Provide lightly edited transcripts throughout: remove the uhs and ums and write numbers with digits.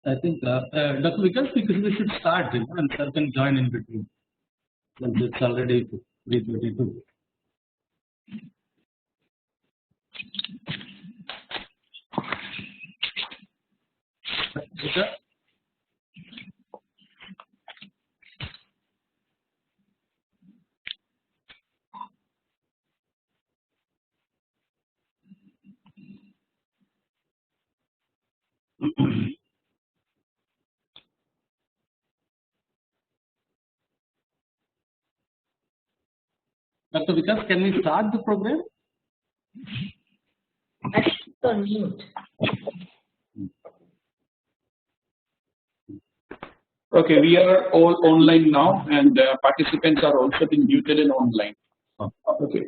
I think Dr. Vikas, we should start, and sir can join in between since it's already 3:32. Dr. Vikas, can we start the program? I think it's on mute. Okay, we are all online now, and participants are also being muted and online. Okay.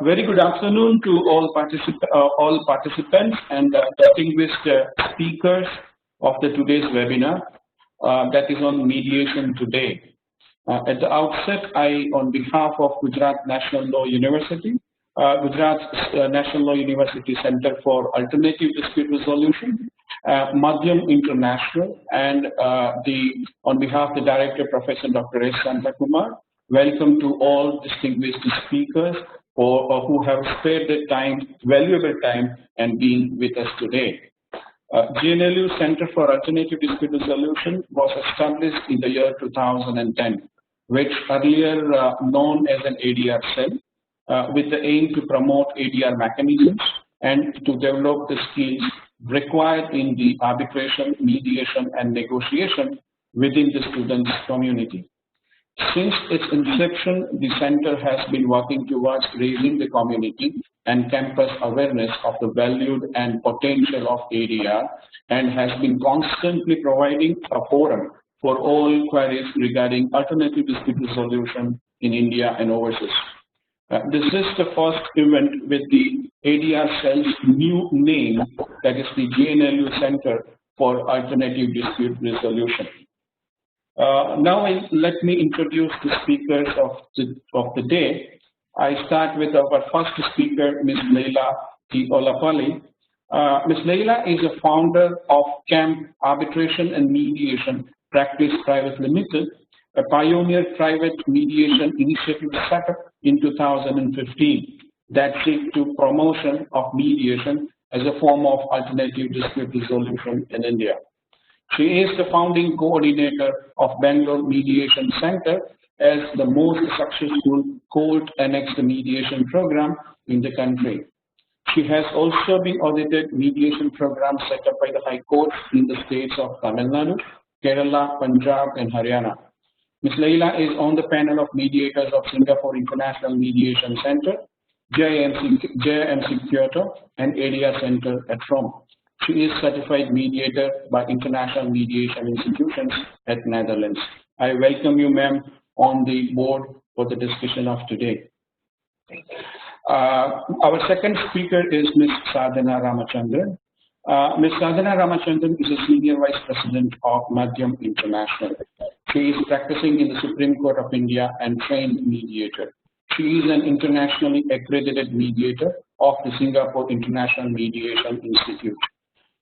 Very good afternoon to all participants and distinguished speakers of today's webinar. That is on Mediation Today. At the outset, on behalf of Gujrat National Law University, Gujrat National Law University Center for Alternative Dispute Resolution, Maadhyam International, and on behalf of the Director, Professor Dr. S. Santakumar, welcome to all distinguished speakers who have spared their time, valuable time, and been with us today. GNLU Center for Alternative Dispute Resolution was established in the year 2010, which earlier known as an ADR cell, with the aim to promote ADR mechanisms and to develop the skills required in the arbitration, mediation, and negotiation within the students' community. Since its inception, the center has been working towards raising the community and campus awareness of the value and potential of ADR, and has been constantly providing a forum for all queries regarding alternative dispute resolution in India and overseas. This is the first event with the ADR cell's new name, that is the GNLU Center for Alternative Dispute Resolution. Now let me introduce the speakers of the day. I start with our first speaker, Ms. Leila T. Olapalli. Ms. Leila is a founder of CAMP Arbitration and Mediation Practice Private Limited, a pioneer private mediation initiative set up in 2015 that seeks to promotion of mediation as a form of alternative dispute resolution in India. She is the founding coordinator of Bangalore Mediation Center as the most successful court-annexed mediation program in the country. She has also been audited mediation programs set up by the High Courts in the states of Tamil Nadu, Kerala, Punjab, and Haryana. Ms. Leila is on the panel of mediators of Singapore International Mediation Center, JIMC Kyoto, and ADR Center at Rome. She is certified mediator by International Mediation Institutions at Netherlands. I welcome you, ma'am, on the board for the discussion of today. Our second speaker is Ms. Sadhana Ramachandran. Ms. Sadhana Ramachandran is a Senior Vice President of Maadhyam International. She is practicing in the Supreme Court of India and trained mediator. She is an internationally accredited mediator of the Singapore International Mediation Institute.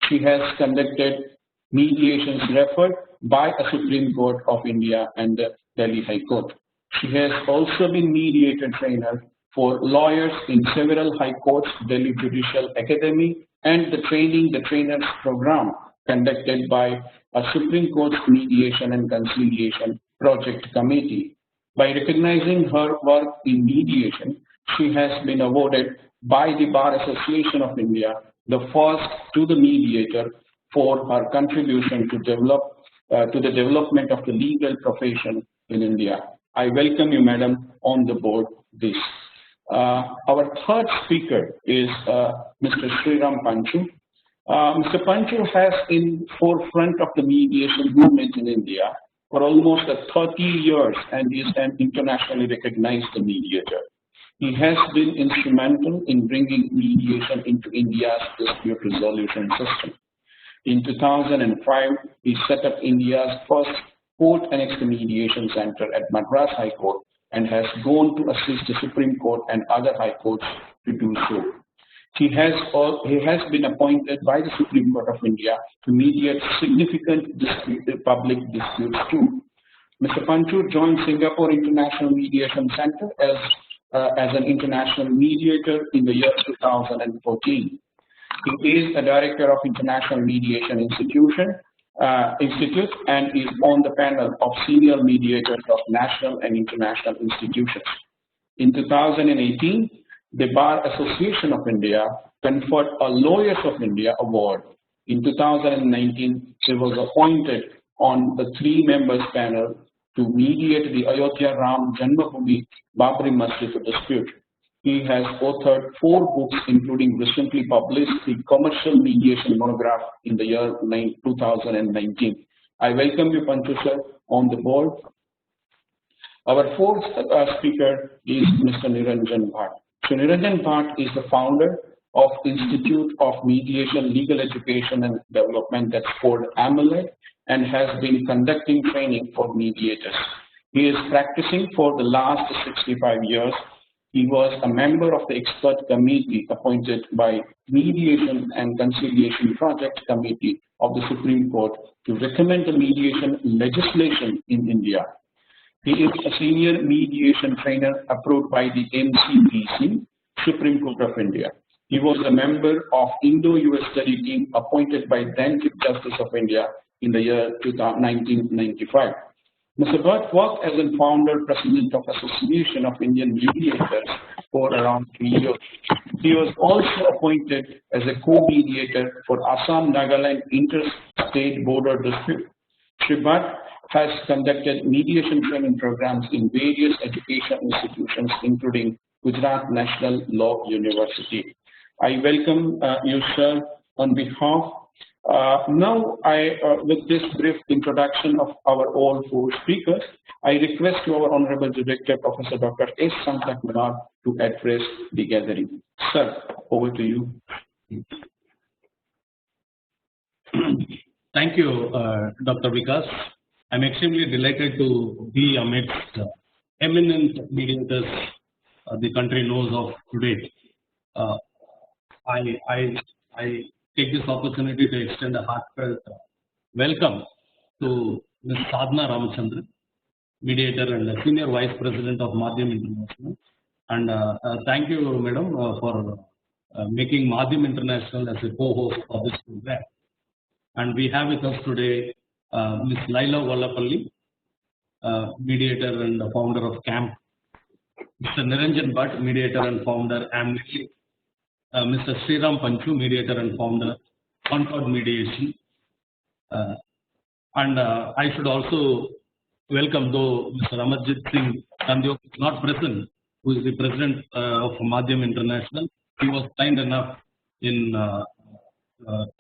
She has conducted mediations referred by a Supreme Court of India and the Delhi High Court. She has also been mediator trainer for lawyers in several high courts, Delhi Judicial Academy, and the Training the Trainers program conducted by a Supreme Court's Mediation and Conciliation Project Committee. By recognizing her work in mediation, she has been awarded by the Bar Association of India the first to the mediator for her contribution to the development of the legal profession in India. I welcome you, madam, on the board this. Our third speaker is Mr. Sriram Panchu. Mr. Panchu has in forefront of the mediation movement in India for almost 30 years and is an internationally recognized mediator. He has been instrumental in bringing mediation into India's dispute resolution system. In 2005, he set up India's first court-annexed mediation center at Madras High Court and has gone to assist the Supreme Court and other high courts to do so. He has been appointed by the Supreme Court of India to mediate significant public disputes too. Mr. Panchu joined Singapore International Mediation Center as an international mediator in the year 2014. He is a director of International Mediation Institute and is on the panel of senior mediators of national and international institutions. In 2018, the Bar Association of India conferred a Lawyers of India award. In 2019, he was appointed on the 3-members panel to mediate the Ayodhya Ram Janmabhoomi Babri Masjid dispute. He has authored 4 books, including recently published the Commercial Mediation Monograph in the year 2019. I welcome you, Panchu sir, on the board. Our fourth speaker is Mr. Niranjan Bhatt. So Niranjan Bhatt is the founder of Institute of Mediation, Legal Education and Development, that's called AMLED, and has been conducting training for mediators. He is practicing for the last 65 years. He was a member of the expert committee appointed by Mediation and Conciliation Project Committee of the Supreme Court to recommend the mediation legislation in India. He is a senior mediation trainer approved by the MCPC, Supreme Court of India. He was a member of Indo-US study team appointed by then Chief Justice of India in the year 1995. Mr. Bhatt worked as a founder president of Association of Indian Mediators for around 3 years. He was also appointed as a co-mediator for Assam-Nagaland interstate border dispute. Shri Bhatt has conducted mediation training programs in various education institutions, including Gujrat National Law University. I welcome you, sir, on behalf. Now, with this brief introduction of our all 4 speakers, I request to our Honorable Director, Professor Dr. S. Santakumar, to address the gathering. Sir, over to you. Thank you, Dr. Vikas. I'm extremely delighted to be amidst eminent mediators the country knows of today. I take this opportunity to extend a heartfelt welcome to Ms. Sadhna Ramachandran, mediator and Senior Vice President of Maadhyam International. And thank you, madam, for making Maadhyam International as a co-host of this program. And we have with us today Ms. Laila Vallapalli, mediator and founder of CAMP, Mr. Niranjan Bhatt, mediator and founder, AMLED, Mr. Sriram Panchu, mediator and founder, Concord Mediation. And I should also welcome, though Mr. Amarjit Singh Kandiok is not present, who is the president of Maadhyam International. He was kind enough in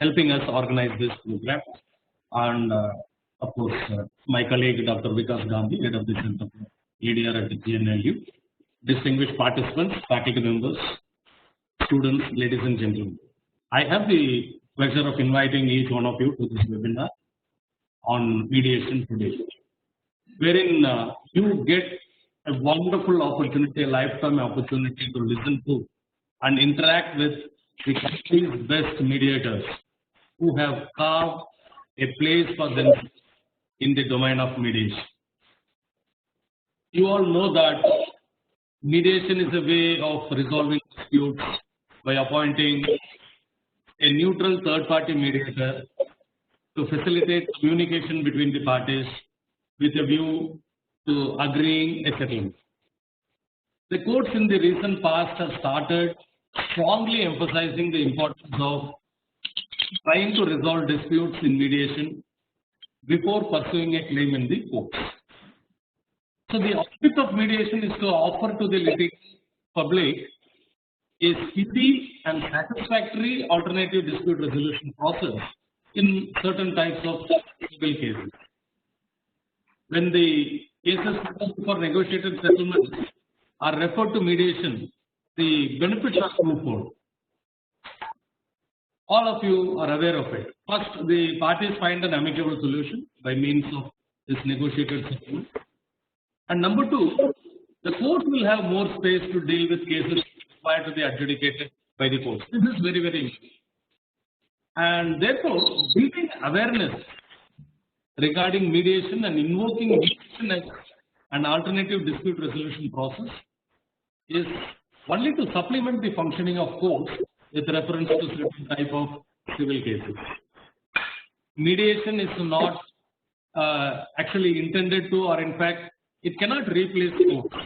helping us organize this program. And of course, my colleague Dr. Vikas Gandhi, head of the Center for Media at the GNLU, distinguished participants, faculty members, students, ladies and gentlemen. I have the pleasure of inviting each one of you to this webinar on mediation today, wherein you get a wonderful opportunity, a lifetime opportunity to listen to and interact with the country's best mediators who have carved a place for themselves in the domain of mediation. You all know that mediation is a way of resolving disputes by appointing a neutral third-party mediator to facilitate communication between the parties with a view to agreeing a settlement. The courts in the recent past have started strongly emphasizing the importance of trying to resolve disputes in mediation before pursuing a claim in the courts. So the object of mediation is to offer to the litigant public a speedy and satisfactory alternative dispute resolution process in certain types of civil cases. When the cases for negotiated settlements are referred to mediation, the benefits are twofold. All of you are aware of it. First, the parties find an amicable solution by means of this negotiated settlement. And number two, the court will have more space to deal with cases prior to the adjudicated by the courts. This is very, very important. And therefore, building awareness regarding mediation and invoking mediation as an alternative dispute resolution process is only to supplement the functioning of courts with reference to certain type of civil cases. Mediation is not actually intended to, or in fact, it cannot replace courts.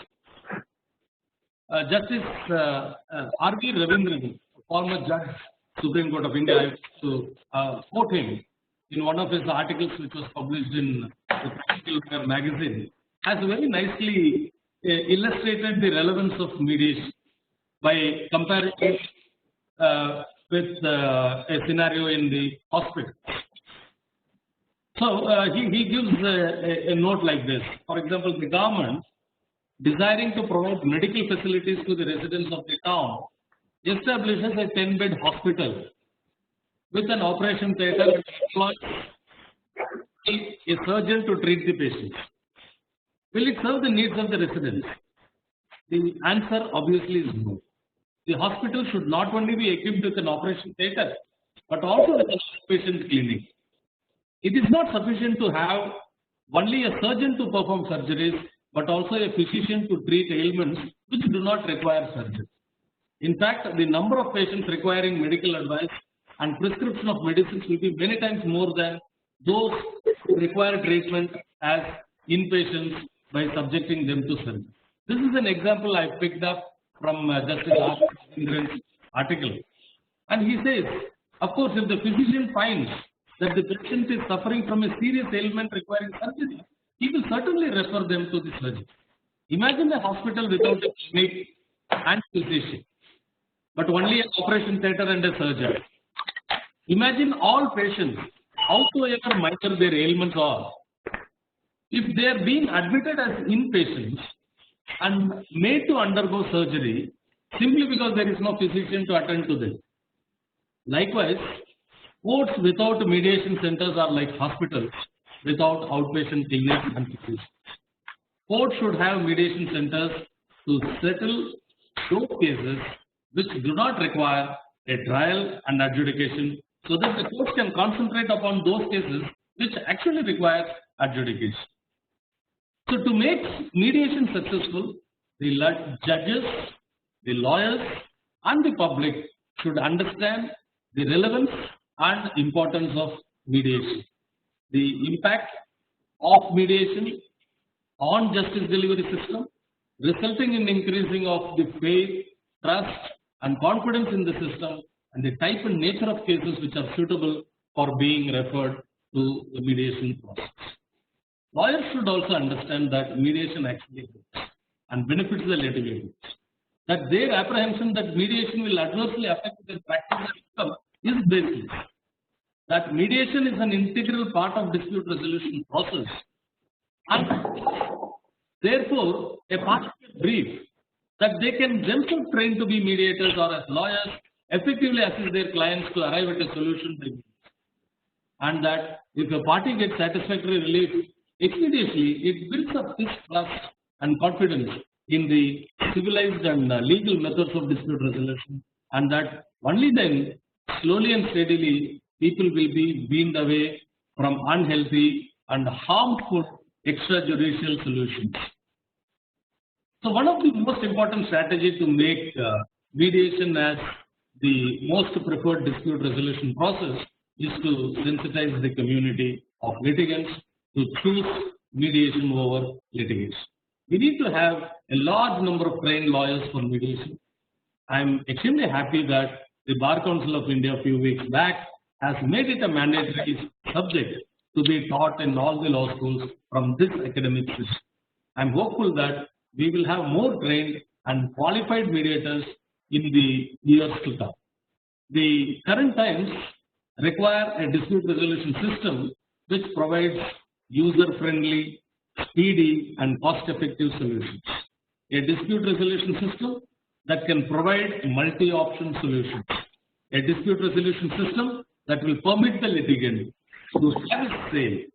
Justice R.V. Ravindran, former judge, Supreme Court of India, I have to quote him in one of his articles which was published in the Practical Lawyer magazine, has very nicely illustrated the relevance of mediation by comparing it with a scenario in the hospital. So he gives a note like this. For example, the government, desiring to provide medical facilities to the residents of the town, establishes a 10-bed hospital with an operation theatre and employs a surgeon to treat the patients. Will it serve the needs of the residents? The answer obviously is no. The hospital should not only be equipped with an operation theatre, but also with a patient clinic. It is not sufficient to have only a surgeon to perform surgeries, but also a physician to treat ailments which do not require surgery. In fact, the number of patients requiring medical advice and prescription of medicines will be many times more than those who require treatment as inpatients by subjecting them to surgery. This is an example I picked up from Justice R.V. article. And he says, of course, if the physician finds that the patient is suffering from a serious ailment requiring surgery, he will certainly refer them to the surgeon. Imagine a hospital without a clinic and physician, but only an operation theatre and a surgeon. Imagine all patients, howsoever minor their ailments are, if they are being admitted as inpatients and made to undergo surgery simply because there is no physician to attend to them. Likewise, courts without mediation centers are like hospitals without outpatient clinics and physicians. Courts should have mediation centers to settle those cases which do not require a trial and adjudication, so that the courts can concentrate upon those cases which actually require adjudication. So to make mediation successful, the judges, the lawyers, and the public should understand the relevance and importance of mediation, the impact of mediation on justice delivery system, resulting in increasing of the faith, trust, and confidence in the system, and the type and nature of cases which are suitable for being referred to the mediation process. Lawyers should also understand that mediation actually helps and benefits the litigators. That their apprehension that mediation will adversely affect their practice and income is baseless. That mediation is an integral part of dispute resolution process, and therefore a part of their brief that they can themselves train to be mediators or as lawyers effectively assist their clients to arrive at a solution by means. And that if a party gets satisfactory relief expeditiously, it builds up this trust and confidence in the civilized and legal methods of dispute resolution, and that only then, slowly and steadily, people will be weaned away from unhealthy and harmful extrajudicial solutions. So one of the most important strategies to make mediation as the most preferred dispute resolution process is to sensitize the community of litigants to choose mediation over litigation. We need to have a large number of trained lawyers for mediation. I am extremely happy that the Bar Council of India a few weeks back has made it a mandatory subject to be taught in all the law schools from this academic system. I am hopeful that we will have more trained and qualified mediators in the years to come. The current times require a dispute resolution system which provides user-friendly, speedy, and cost-effective solutions. A dispute resolution system that can provide multi-option solutions. A dispute resolution system that will permit the litigant to have a say,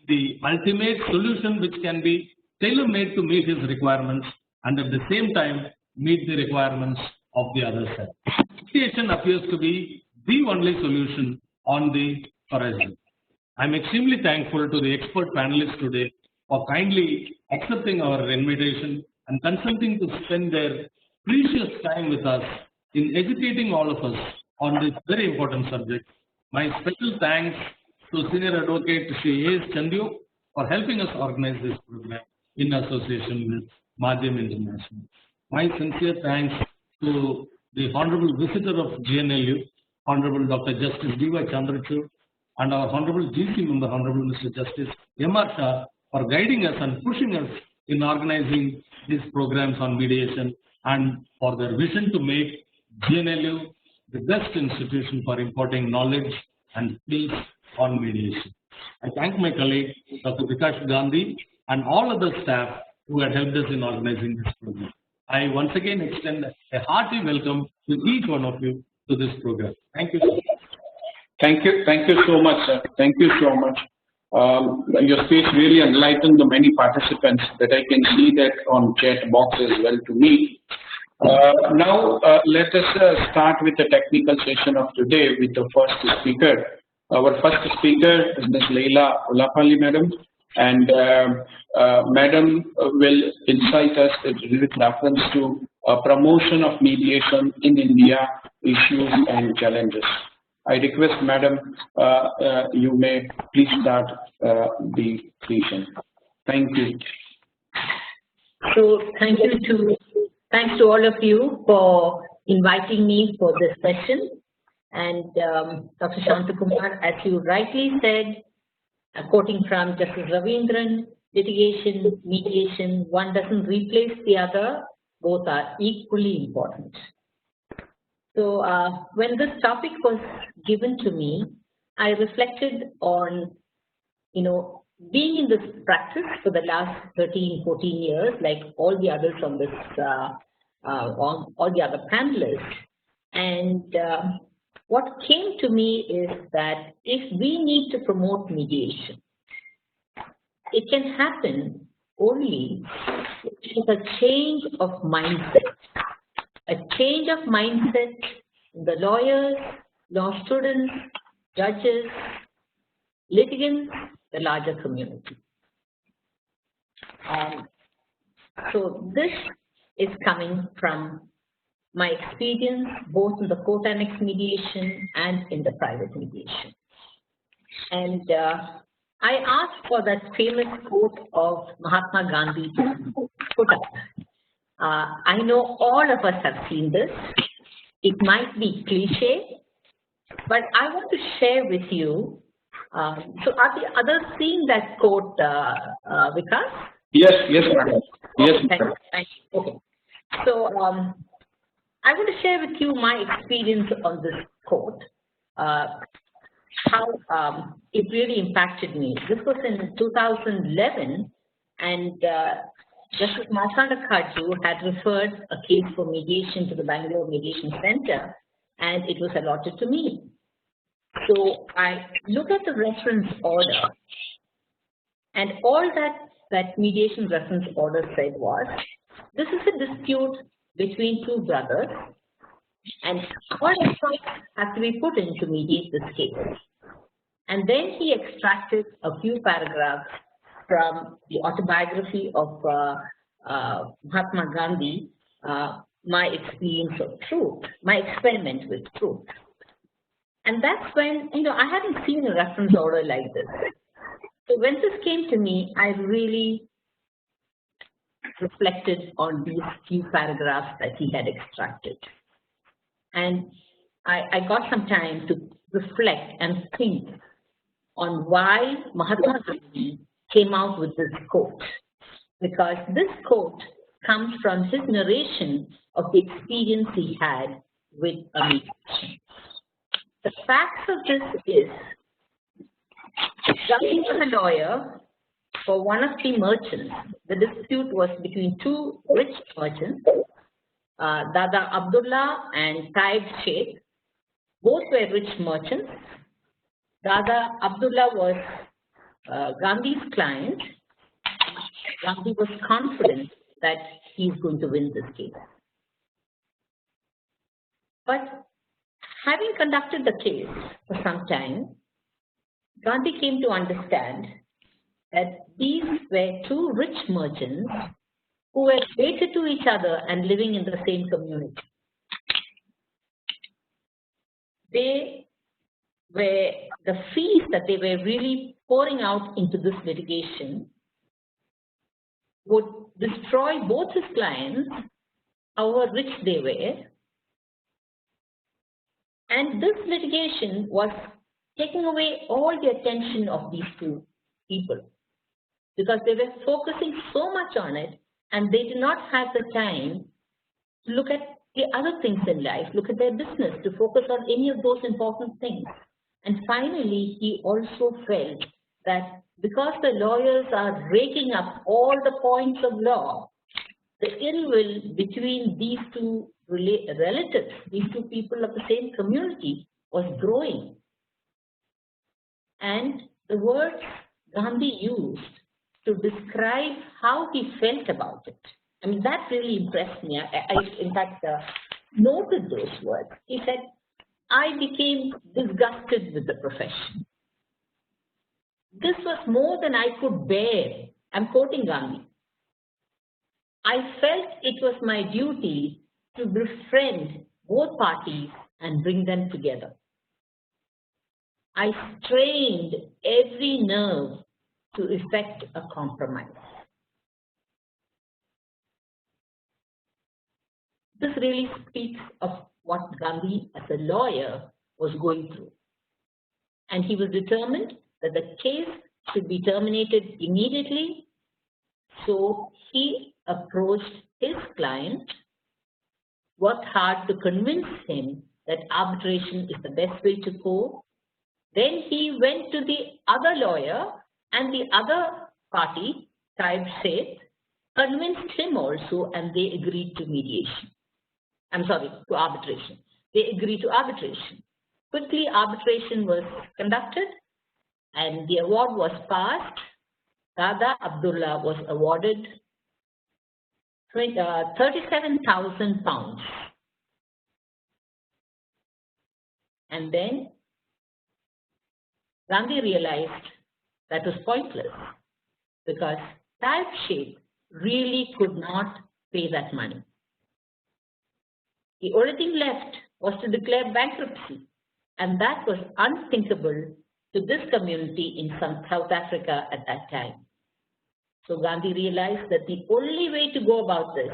the ultimate solution which can be tailor-made to meet his requirements and at the same time meet the requirements of the other side. mediation appears to be the only solution on the horizon. I am extremely thankful to the expert panelists today for kindly accepting our invitation and consenting to spend their precious time with us in educating all of us on this very important subject. My special thanks to Senior Advocate Sri A.S. Chandu for helping us organize this program in association with Maadhyam International. My sincere thanks to the Honorable Visitor of GNLU, Honorable Dr. Justice D.Y. Chandrachud, and our Honorable GC Member, Honorable Mr. Justice M.R. Shah, for guiding us and pushing us in organizing these programs on mediation and for their vision to make GNLU the best institution for imparting knowledge and skills on mediation. I thank my colleague, Dr. Vikash Gandhi, and all other staff who had helped us in organizing this program. I once again extend a hearty welcome to each one of you to this program. Thank you so much. Thank you so much, sir. Thank you so much. Your speech really enlightened the many participants that I can see that on chat box as well to me. Now let us start with the technical session of today with the first speaker. Our first speaker is Ms. Leila Ulapali, madam, and madam will insight us with reference to promotion of mediation in India, issues and challenges. I request madam, you may please start the session. Thank you. So thanks to all of you for inviting me for this session. And Dr. Shantakumar, as you rightly said, quoting from Justice Ravindran, litigation, mediation, one doesn't replace the other, both are equally important. So when this topic was given to me, I reflected on, being in this practice for the last 13, 14 years, like all the others on this, all the other panelists. And what came to me is that if we need to promote mediation, it can happen only with a change of mindset. A change of mindset in the lawyers, law students, judges, litigants, the larger community. So this is coming from my experience both in the court annex mediation and in the private mediation. And I asked for that famous quote of Mahatma Gandhi to put up. I know all of us have seen this. It might be cliche, but I want to share with you. So are the others seeing that quote, Vikas? Yes, madam. Yes, madam. Thank you. Okay. So I want to share with you my experience on this quote, how it really impacted me. This was in 2011, and Justice Martanda Kaju had referred a case for mediation to the Bangalore Mediation Center, and it was allotted to me. So I look at the reference order, and all that mediation reference order said was, this is a dispute between two brothers, and all efforts have to be put in to mediate this case. And then he extracted a few paragraphs from the autobiography of Mahatma Gandhi, My Experience of Truth, My Experiment with Truth. And that's when, I hadn't seen a reference order like this. So when this came to me, I really reflected on these few paragraphs that he had extracted. And I got some time to reflect and think on why Mahatma Gandhi came out with this quote. Because this quote comes from his narration of the experience he had with a mediation. The facts of this is, Gandhi was a lawyer for one of the merchants. The dispute was between two rich merchants, Dada Abdullah and Taib Sheikh. Both were rich merchants. Dada Abdullah was Gandhi's client. Gandhi was confident that he's going to win this case. But Having conducted the case for some time, Gandhi came to understand that these were two rich merchants who were related to each other and living in the same community. The fees that they were really pouring out into this litigation would destroy both his clients, however rich they were. And this litigation was taking away all the attention of these two people because they were focusing so much on it and they did not have the time to look at the other things in life, look at their business, to focus on any of those important things. And finally, he also felt that because the lawyers are raking up all the points of law, the ill will between these two relatives, these two people of the same community, was growing. And the words Gandhi used to describe how he felt about it, I mean, that really impressed me. I in fact, noted those words. He said, I became disgusted with the profession. This was more than I could bear. I'm quoting Gandhi. I felt it was my duty to befriend both parties and bring them together. I strained every nerve to effect a compromise. This really speaks of what Gandhi, as a lawyer, was going through. And he was determined that the case should be terminated immediately. So he approached his client, worked hard to convince him that arbitration is the best way to go. Then he went to the other lawyer and the other party, Taib Sheth, convinced him also, and they agreed to mediation. To arbitration. They agreed to arbitration. Quickly, arbitration was conducted and the award was passed. Dada Abdullah was awarded 37,000 pounds. And then Gandhi realized that was pointless because Taib Sheth really could not pay that money. The only thing left was to declare bankruptcy, and that was unthinkable to this community in South Africa at that time. So Gandhi realized that the only way to go about this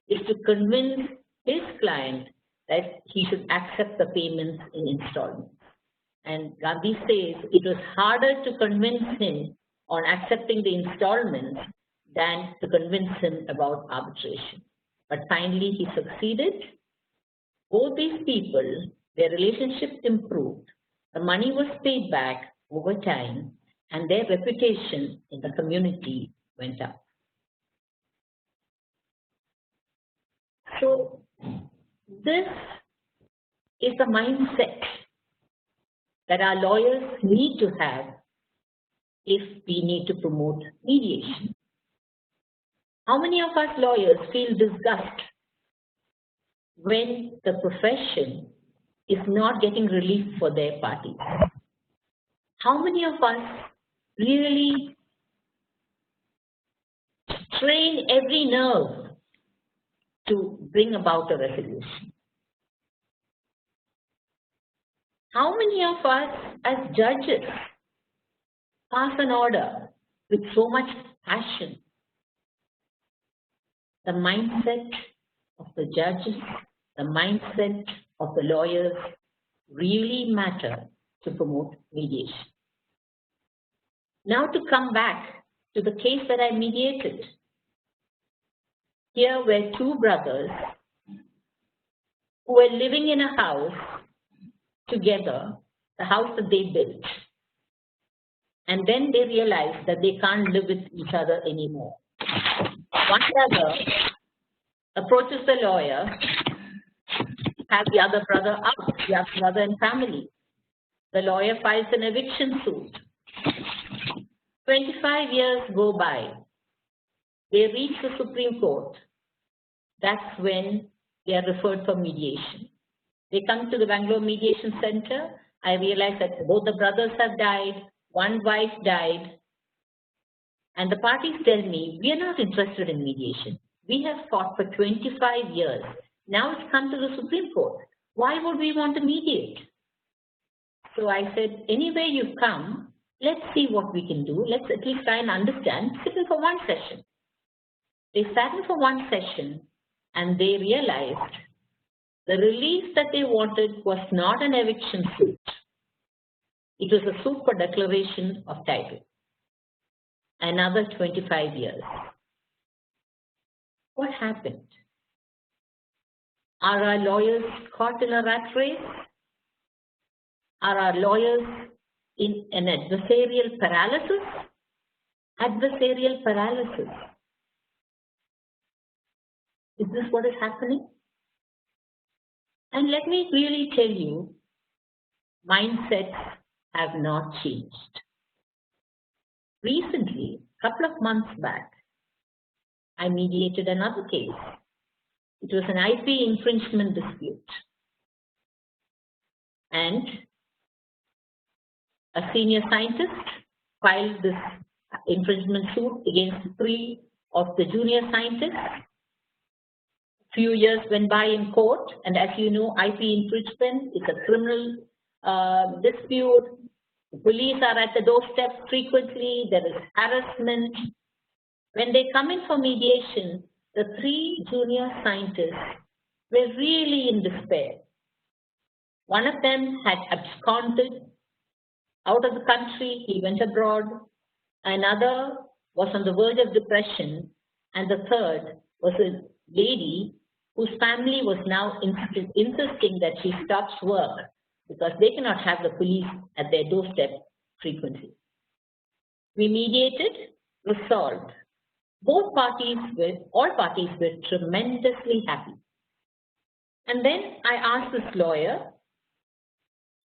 is to convince his client that he should accept the payments in installments. And Gandhi says it was harder to convince him on accepting the installments than to convince him about arbitration. But finally he succeeded. Both these people, their relationship improved, the money was paid back over time, and their reputation in the community went up. So this is the mindset that our lawyers need to have if we need to promote mediation. How many of us lawyers feel disgust when the profession is not getting relief for their parties? How many of us really strain every nerve to bring about a resolution? How many of us as judges pass an order with so much passion? The mindset of the judges, the mindset of the lawyers really matter to promote mediation. Now to come back to the case that I mediated. Here were two brothers who were living in a house together, the house that they built. And then they realized that they can't live with each other anymore. One brother approaches the lawyer, have the other brother out, the other brother and family. The lawyer files an eviction suit. 25 years go by. They reach the Supreme Court. That's when they are referred for mediation. They come to the Bangalore Mediation Center. I realized that both the brothers have died, one wife died, and the parties tell me, we are not interested in mediation. We have fought for 25 years. Now it's come to the Supreme Court. Why would we want to mediate? So I said, anyway you've come, let's see what we can do. Let's at least try and understand. Sit in for one session. They sat in for one session and they realized the release that they wanted was not an eviction suit. It was a suit for declaration of title. Another 25 years. What happened? Are our lawyers caught in a rat race? Are our lawyers in an adversarial paralysis? Adversarial paralysis. Is this what is happening? And let me really tell you, mindsets have not changed. Recently, a couple of months back, I mediated another case. It was an IP infringement dispute. And a senior scientist filed this infringement suit against 3 of the junior scientists. Few years went by in court, and as you know, IP infringement is a criminal dispute. The police are at the doorstep frequently. There is harassment. When they come in for mediation, the 3 junior scientists were really in despair. One of them had absconded out of the country. He went abroad. Another was on the verge of depression. And the third was a lady whose family was now insisting that she stops work because they cannot have the police at their doorstep frequently. We mediated, resolved. All parties were tremendously happy. And then I asked this lawyer,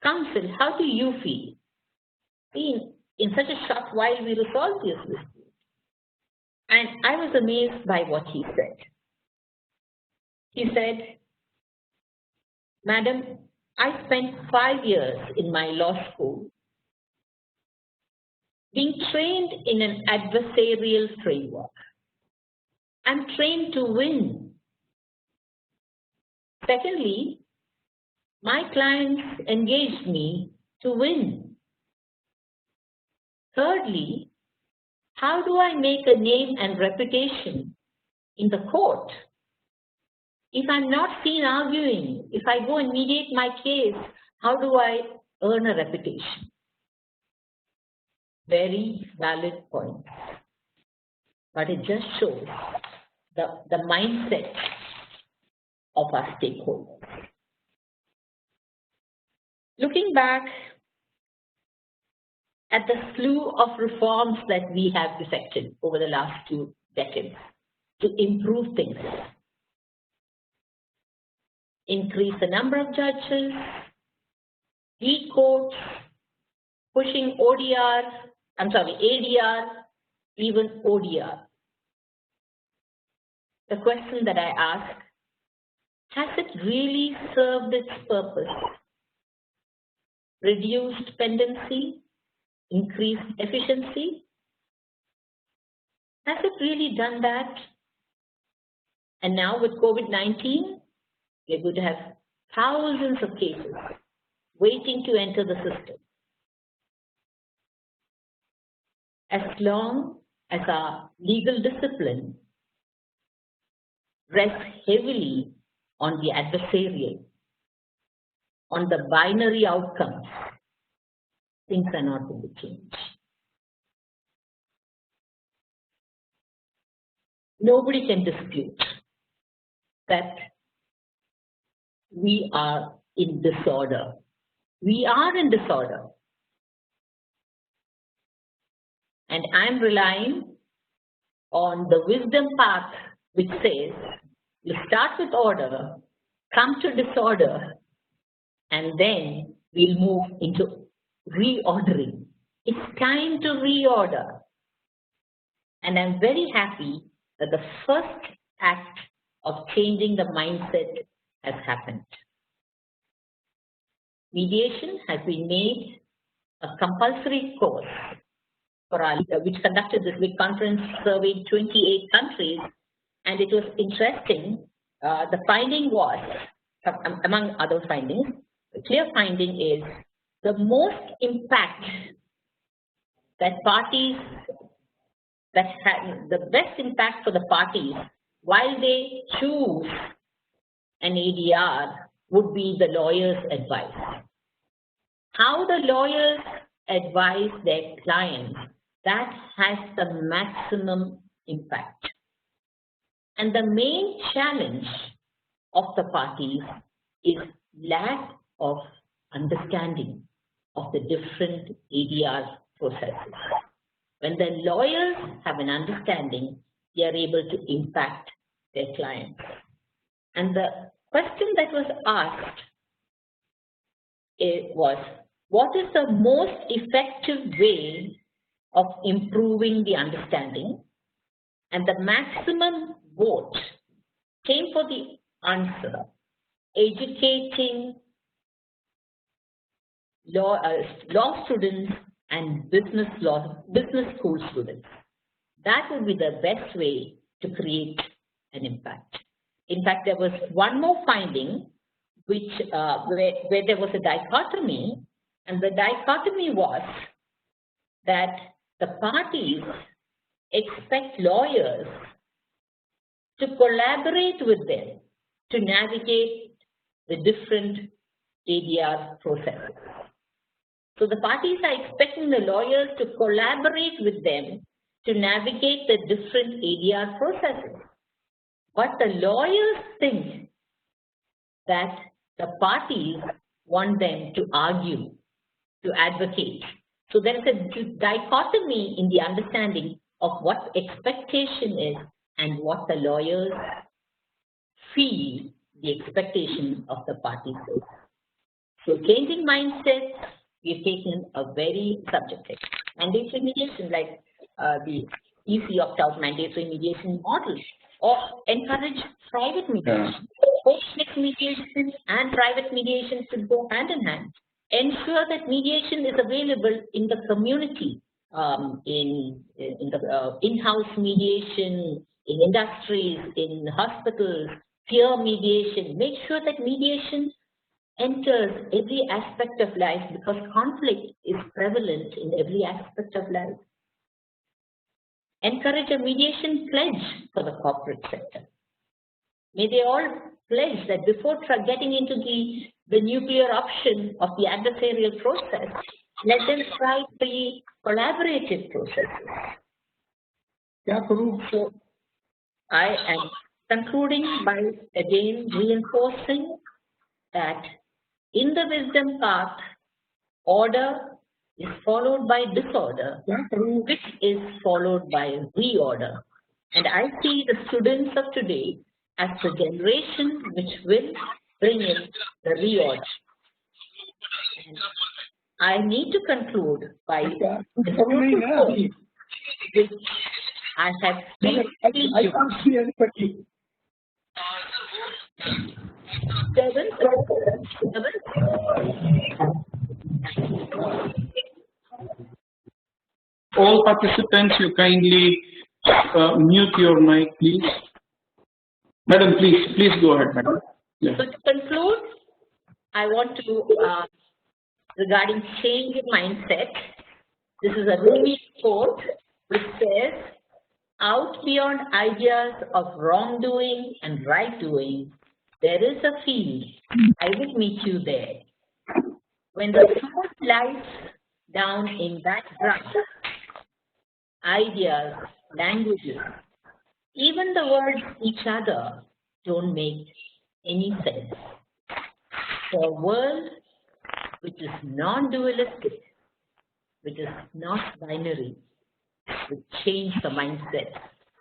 counsel, how do you feel? In such a short while we resolved this dispute. And I was amazed by what he said. He said, Madam, I spent 5 years in my law school being trained in an adversarial framework. I'm trained to win. Secondly, my clients engaged me to win. Thirdly, how do I make a name and reputation in the court? If I'm not seen arguing, if I go and mediate my case, how do I earn a reputation? Very valid point. But it just shows the mindset of our stakeholders. Looking back at the slew of reforms that we have effected over the last 2 decades to improve things, increase the number of judges, courts, pushing ADR, even ODR. The question that I ask, has it really served its purpose? Reduced pendency, increased efficiency? Has it really done that? And now with COVID-19, we're going to have thousands of cases waiting to enter the system. As long as our legal discipline rests heavily on the adversarial, on the binary outcomes, things are not going to change. Nobody can dispute that we are in disorder. We are in disorder. And I'm relying on the wisdom path which says, you start with order, come to disorder, and then we'll move into reordering. It's time to reorder. And I'm very happy that the first act of changing the mindset has happened. mediation has been made a compulsory course for our which conducted this big conference, surveyed 28 countries, and it was interesting. The finding was, among other findings, the clear finding is the most impact that parties, that have the best impact for the parties while they choose an ADR would be the lawyer's advice. How the lawyers advise their clients, that has the maximum impact. And the main challenge of the parties is lack of understanding of the different ADR processes. When the lawyers have an understanding, they are able to impact their clients. And the question that was asked was, what is the most effective way of improving the understanding? And the maximum vote came for the answer, educating law students and business school students. That would be the best way to create an impact. In fact, there was one more finding which where there was a dichotomy, and the dichotomy was that the parties expect lawyers to collaborate with them to navigate the different ADR processes. So the parties are expecting the lawyers to collaborate with them to navigate the different ADR processes. But the lawyers think that the parties want them to argue, to advocate. So there is a dichotomy in the understanding of what expectation is and what the lawyers feel the expectation of the parties is. So changing mindsets, we've taken a very subjective. Mandatory mediation, like the easy opt-out mandatory mediation model, or encourage private mediation. Post-mixed mediation and private mediation should go hand in hand. Ensure that mediation is available in the community, in the in-house mediation, in industries, in hospitals, peer mediation. Make sure that mediation enters every aspect of life, because conflict is prevalent in every aspect of life. Encourage a mediation pledge for the corporate sector. May they all pledge that before getting into the nuclear option of the adversarial process, let them try the collaborative processes. So I am concluding by again reinforcing that in the wisdom path, order is followed by disorder, which is followed by reorder. And I see the students of today as the generation which will bring in the reorder. And I need to conclude by the beautiful which I have previously used. All participants, you kindly mute your mic, please. Madam, please go ahead, madam. Yeah. So to conclude, I want to, regarding change in mindset, this is a Rumi quote which says, out beyond ideas of wrongdoing and right doing, there is a field. I will meet you there. When the soul lies down in that ground, ideas, languages, even the words each other don't make any sense. For a world which is non-dualistic, which is not binary, will change the mindset,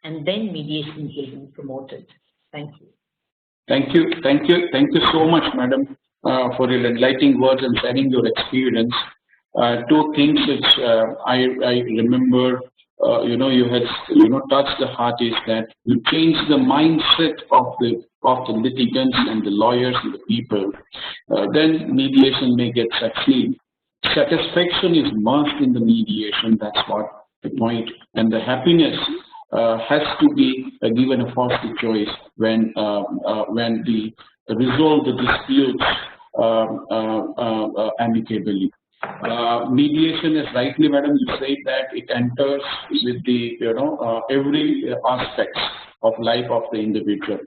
and then mediation will be promoted. Thank you. Thank you so much, madam, for your enlightening words and sharing your experience. Two things which I remember, you had touched the heart is that you change the mindset of of the litigants and the lawyers and the people, then mediation may get succeed. Satisfaction is must in the mediation. That's what the point, and the happiness has to be given a first choice when the resolve the disputes amicably. Mediation is rightly, madam, you say that it enters with the every aspects of life of the individual.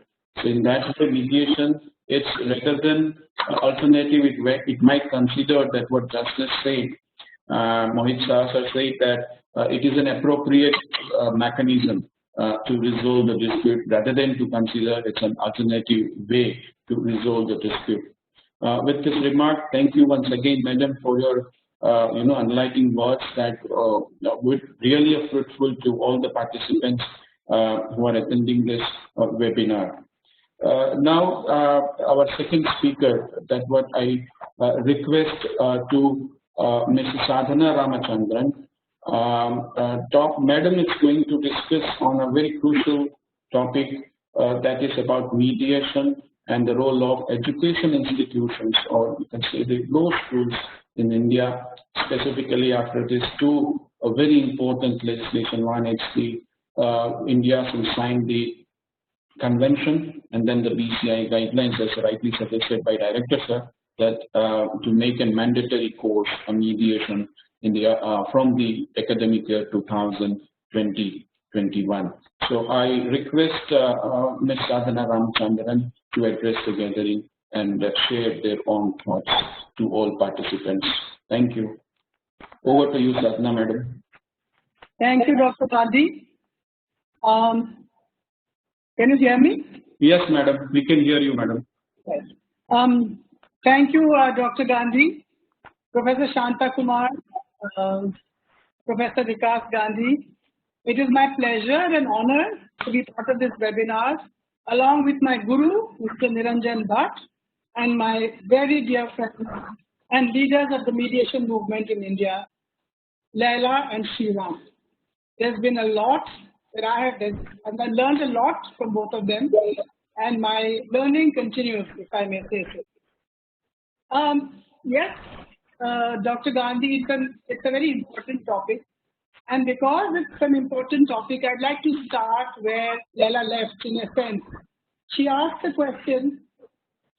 So in that way, mediation, it's rather than alternative. It might consider that what justice said, Mohit Shah said that it is an appropriate mechanism to resolve the dispute rather than to consider it's an alternative way to resolve the dispute. With this remark, thank you once again, madam, for your enlightening words that would really fruitful to all the participants who are attending this webinar. Now, our second speaker, that what I request to Mrs. Sadhana Ramachandran. Madam is going to discuss on a very crucial topic that is about mediation and the role of education institutions, or you can say the law schools in India, specifically after these two very important legislation. One is the India has signed the convention, and then the BCI guidelines, as rightly suggested by Director Sir, that to make a mandatory course on mediation in the from the academic year 2020-21. So I request Ms. Sadhana Ramachandran to address the gathering and share their own thoughts to all participants. Thank you. Over to you, Sadhana, madam. Thank you, Dr. Gandhi. Can you hear me? Yes, madam. We can hear you, madam. Yes. Thank you, Dr. Gandhi, Professor Shanta Kumar, Professor Vikas Gandhi. It is my pleasure and honor to be part of this webinar, along with my guru, Mr. Niranjan Bhatt, and my very dear friends and leaders of the mediation movement in India, Laila and Shriram. There's been a lot that I have done, and I learned a lot from both of them, and my learning continues, if I may say so. Yes, Dr. Gandhi, it's a very important topic, and because it's an important topic, I'd like to start where Laila left, in a sense. She asked the question,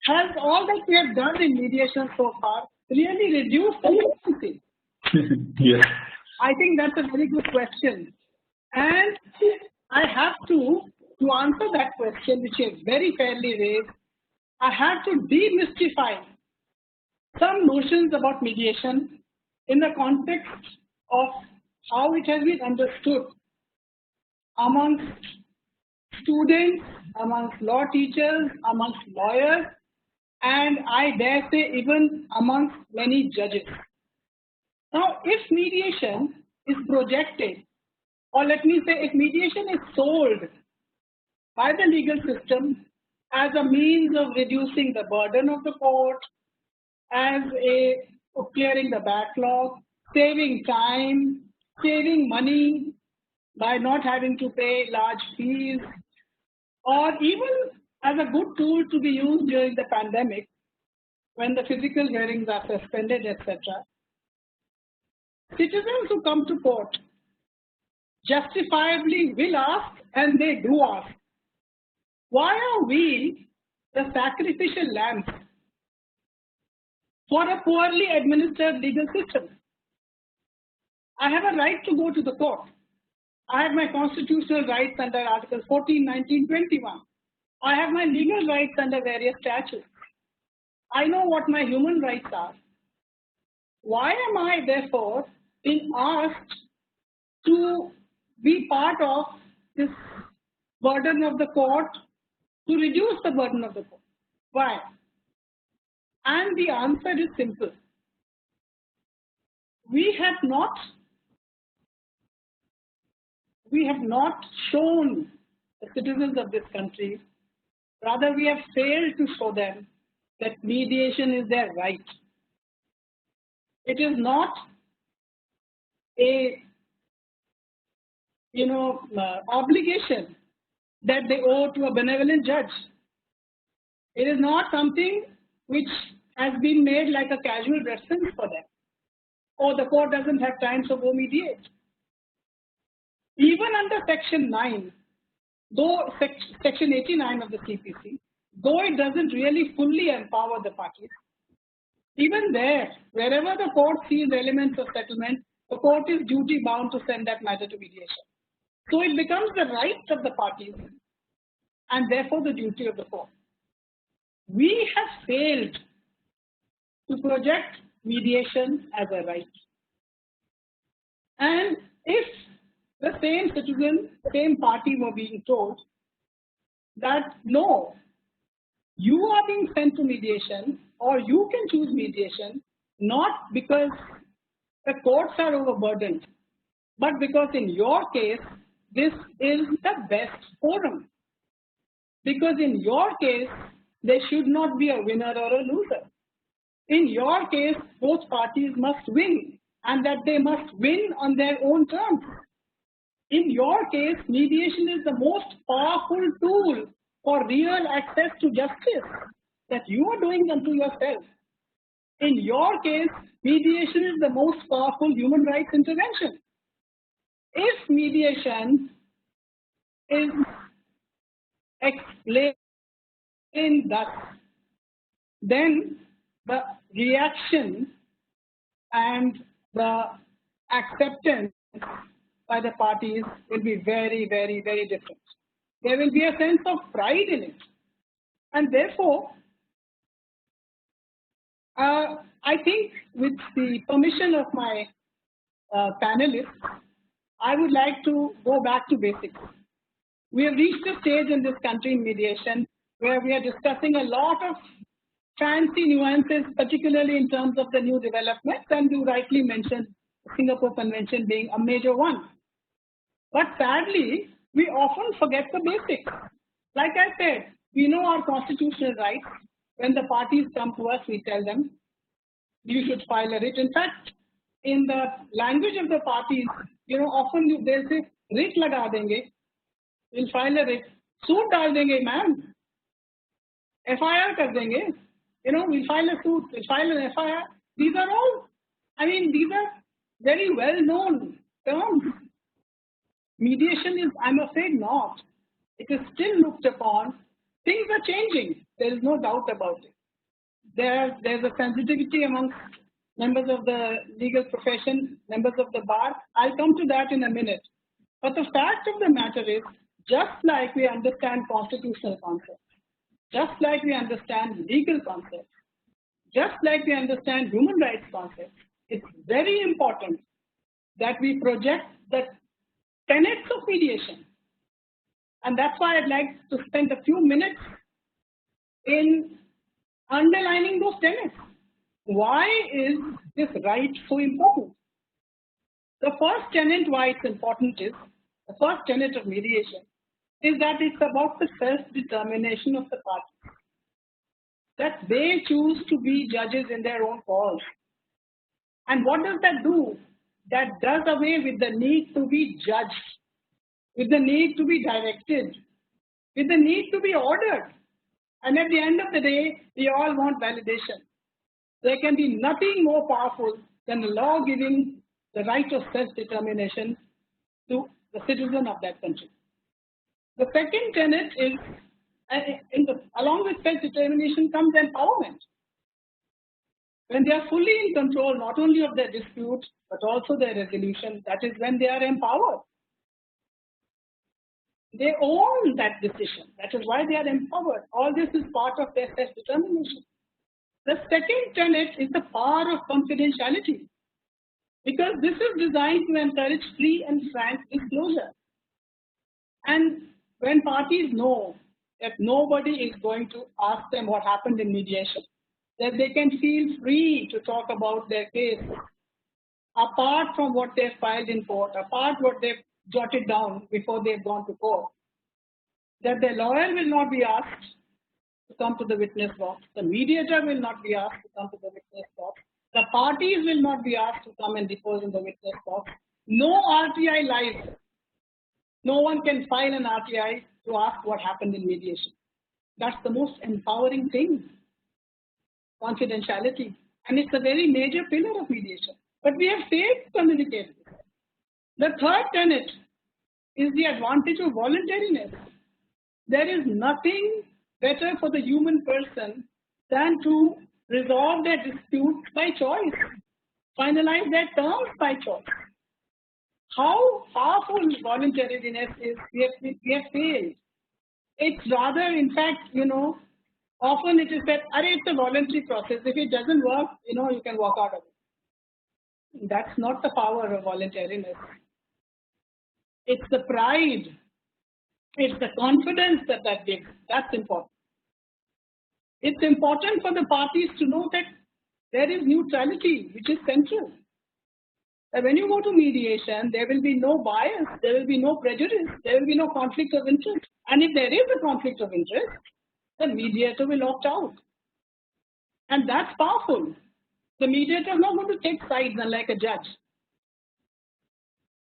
has all that we have done in mediation so far really reduced the complexity? Yes. I think that's a very good question. And I have to answer that question, which is very fairly raised, I have to demystify some notions about mediation in the context of how it has been understood amongst students, amongst law teachers, amongst lawyers, and I dare say even amongst many judges. Now, if mediation is projected, or let me say if mediation is sold by the legal system as a means of reducing the burden of the court, as of clearing the backlog, saving time, saving money by not having to pay large fees, or even as a good tool to be used during the pandemic when the physical hearings are suspended, etc. Citizens who come to court justifiably will ask, and they do ask, why are we the sacrificial lambs for a poorly administered legal system? I have a right to go to the court. I have my constitutional rights under Articles 14, 19, 21. I have my legal rights under various statutes. I know what my human rights are. Why am I, therefore, being asked to be part of this burden of the court, to reduce the burden of the court? Why? And the answer is simple. We have not shown the citizens of this country, rather we have failed to show them that mediation is their right. It is not a obligation that they owe to a benevolent judge. It is not something which has been made like a casual reference for them. Or the court doesn't have time, so go mediate. Even under Section 9, though Section 89 of the CPC, though it doesn't really fully empower the parties, even there, wherever the court sees elements of settlement, the court is duty bound to send that matter to mediation. So it becomes the right of the parties and therefore the duty of the court. We have failed to project mediation as a right. And if the same citizen, same party were being told that no, you are being sent to mediation or you can choose mediation not because the courts are overburdened, but because in your case, this is the best forum. Because in your case, there should not be a winner or a loser. In your case, both parties must win, and that they must win on their own terms. In your case, mediation is the most powerful tool for real access to justice that you are doing unto yourself. In your case, mediation is the most powerful human rights intervention. If mediation is explained thus, then the reaction and the acceptance by the parties will be very, very, very different. There will be a sense of pride in it. And therefore, I think with the permission of my panelists, I would like to go back to basics. We have reached a stage in this country in mediation where we are discussing a lot of fancy nuances, particularly in terms of the new developments, and you rightly mentioned the Singapore Convention being a major one. But sadly, we often forget the basics. Like I said, we know our constitutional rights. When the parties come to us, we tell them, you should file a writ. In fact, in the language of the parties, often they'll say, writ laga denge, we'll file a writ. Suit dal denge, ma'am. FIR kar denge. We'll file a suit, we'll file an FIR. These are all, these are very well-known terms. Mediation is, I'm afraid, not. It is still looked upon. Things are changing. There is no doubt about it. There's a sensitivity amongst members of the legal profession, members of the bar. I'll come to that in a minute. But the fact of the matter is, just like we understand constitutional concepts, just like we understand legal concepts, just like we understand human rights concepts, it's very important that we project the tenets of mediation. And that's why I'd like to spend a few minutes in underlining those tenets. Why is this right so important? The first tenet why it's important is, the first tenet of mediation is that it's about the self-determination of the parties. That they choose to be judges in their own cause. And what does that do? That does away with the need to be judged, with the need to be directed, with the need to be ordered. And at the end of the day, we all want validation. There can be nothing more powerful than the law giving the right of self-determination to the citizen of that country. The second tenet is, along with self-determination comes empowerment. When they are fully in control, not only of their dispute, but also their resolution, that is when they are empowered. They own that decision. That is why they are empowered. All this is part of their self-determination. The second tenet is the power of confidentiality, because this is designed to encourage free and frank disclosure. And when parties know that nobody is going to ask them what happened in mediation, that they can feel free to talk about their case, apart from what they've filed in court, apart what they've jotted down before they've gone to court, that the lawyer will not be asked to come to the witness box, the mediator will not be asked to come to the witness box, the parties will not be asked to come and depose in the witness box. No RTI live. No one can file an RTI to ask what happened in mediation. That's the most empowering thing, confidentiality. And it's a very major pillar of mediation. But we have failed to communicate this. The third tenet is the advantage of voluntariness. There is nothing better for the human person than to resolve their disputes by choice, finalize their terms by choice. How powerful voluntariness is, we have failed. It's rather, in fact, often it is that, it's a voluntary process. If it doesn't work, you can walk out of it. That's not the power of voluntariness. It's the pride. It's the confidence that gives. That's important. It's important for the parties to know that there is neutrality, which is central. That when you go to mediation, there will be no bias, there will be no prejudice, there will be no conflict of interest. And if there is a conflict of interest, the mediator will opt out. And that's powerful. The mediator is not going to take sides unlike a judge.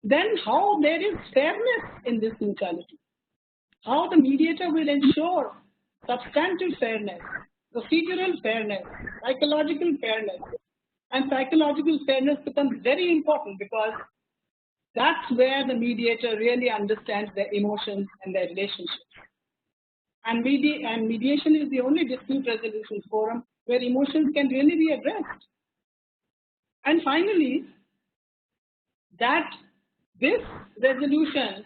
Then how there is fairness in this neutrality? How the mediator will ensure substantive fairness, procedural fairness, psychological fairness. And psychological fairness becomes very important because that's where the mediator really understands their emotions and their relationships. And mediation is the only dispute resolution forum where emotions can really be addressed. And finally, that this resolution,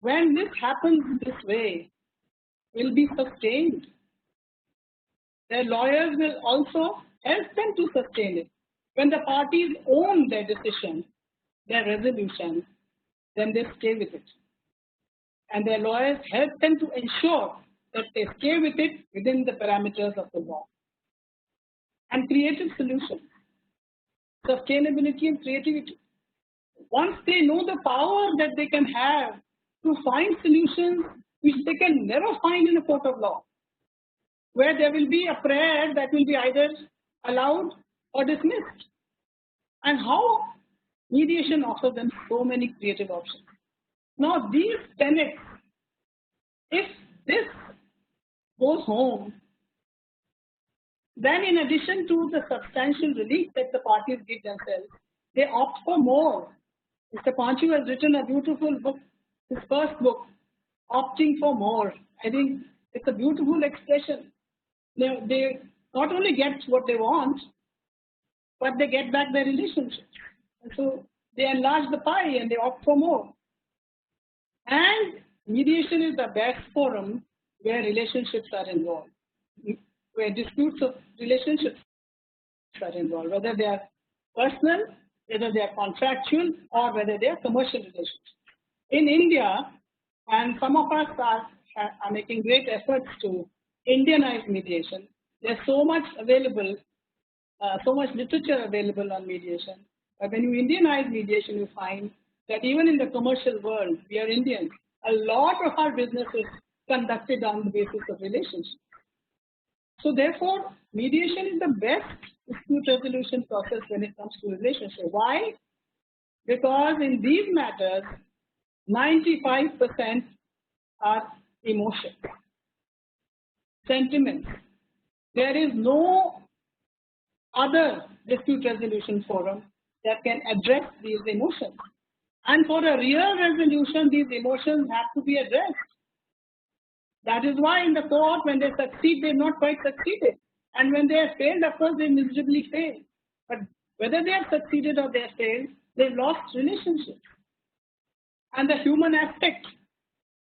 when this happens this way, will be sustained. Their lawyers will also help them to sustain it. When the parties own their decision, their resolution, then they stay with it. And their lawyers help them to ensure that they stay with it within the parameters of the law. And creative solutions, sustainability and creativity. Once they know the power that they can have to find solutions which they can never find in a court of law, where there will be a prayer that will be either allowed or dismissed. And how mediation offers them so many creative options. Now these tenets, if this goes home, then in addition to the substantial relief that the parties give themselves, they opt for more. Mr. Panchu has written a beautiful book, his first book, Opting for More. I think it's a beautiful expression. They not only get what they want, but they get back their relationships. And so they enlarge the pie and they opt for more. And mediation is the best forum where relationships are involved, where disputes of relationships are involved, whether they are personal, whether they are contractual, or whether they are commercial relationships. In India, and some of us are making great efforts to Indianize mediation. There's so much available, so much literature available on mediation. But when you Indianize mediation, you find that even in the commercial world, we are Indians. A lot of our business is conducted on the basis of relationships. So therefore, mediation is the best dispute resolution process when it comes to relationship. Why? Because in these matters, 95% are emotions, sentiments. There is no other dispute resolution forum that can address these emotions. And for a real resolution, these emotions have to be addressed. That is why in the court, when they succeed, they've not quite succeeded. And when they have failed, of course, they miserably fail. But whether they have succeeded or they have failed, they've lost relationships. And the human aspect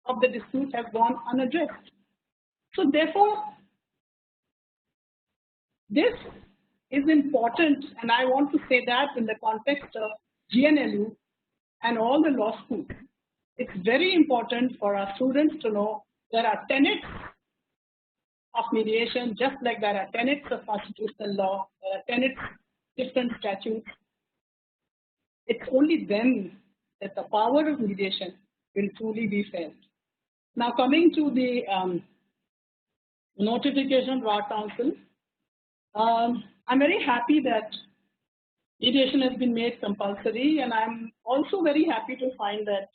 of the dispute has gone unaddressed. So therefore, this is important, and I want to say that in the context of GNLU and all the law schools. It's very important for our students to know there are tenets of mediation, just like there are tenets of constitutional law, there are tenets, different statutes. It's only then that the power of mediation will truly be felt. Now coming to the notification to our council, I'm very happy that mediation has been made compulsory, and I'm also very happy to find that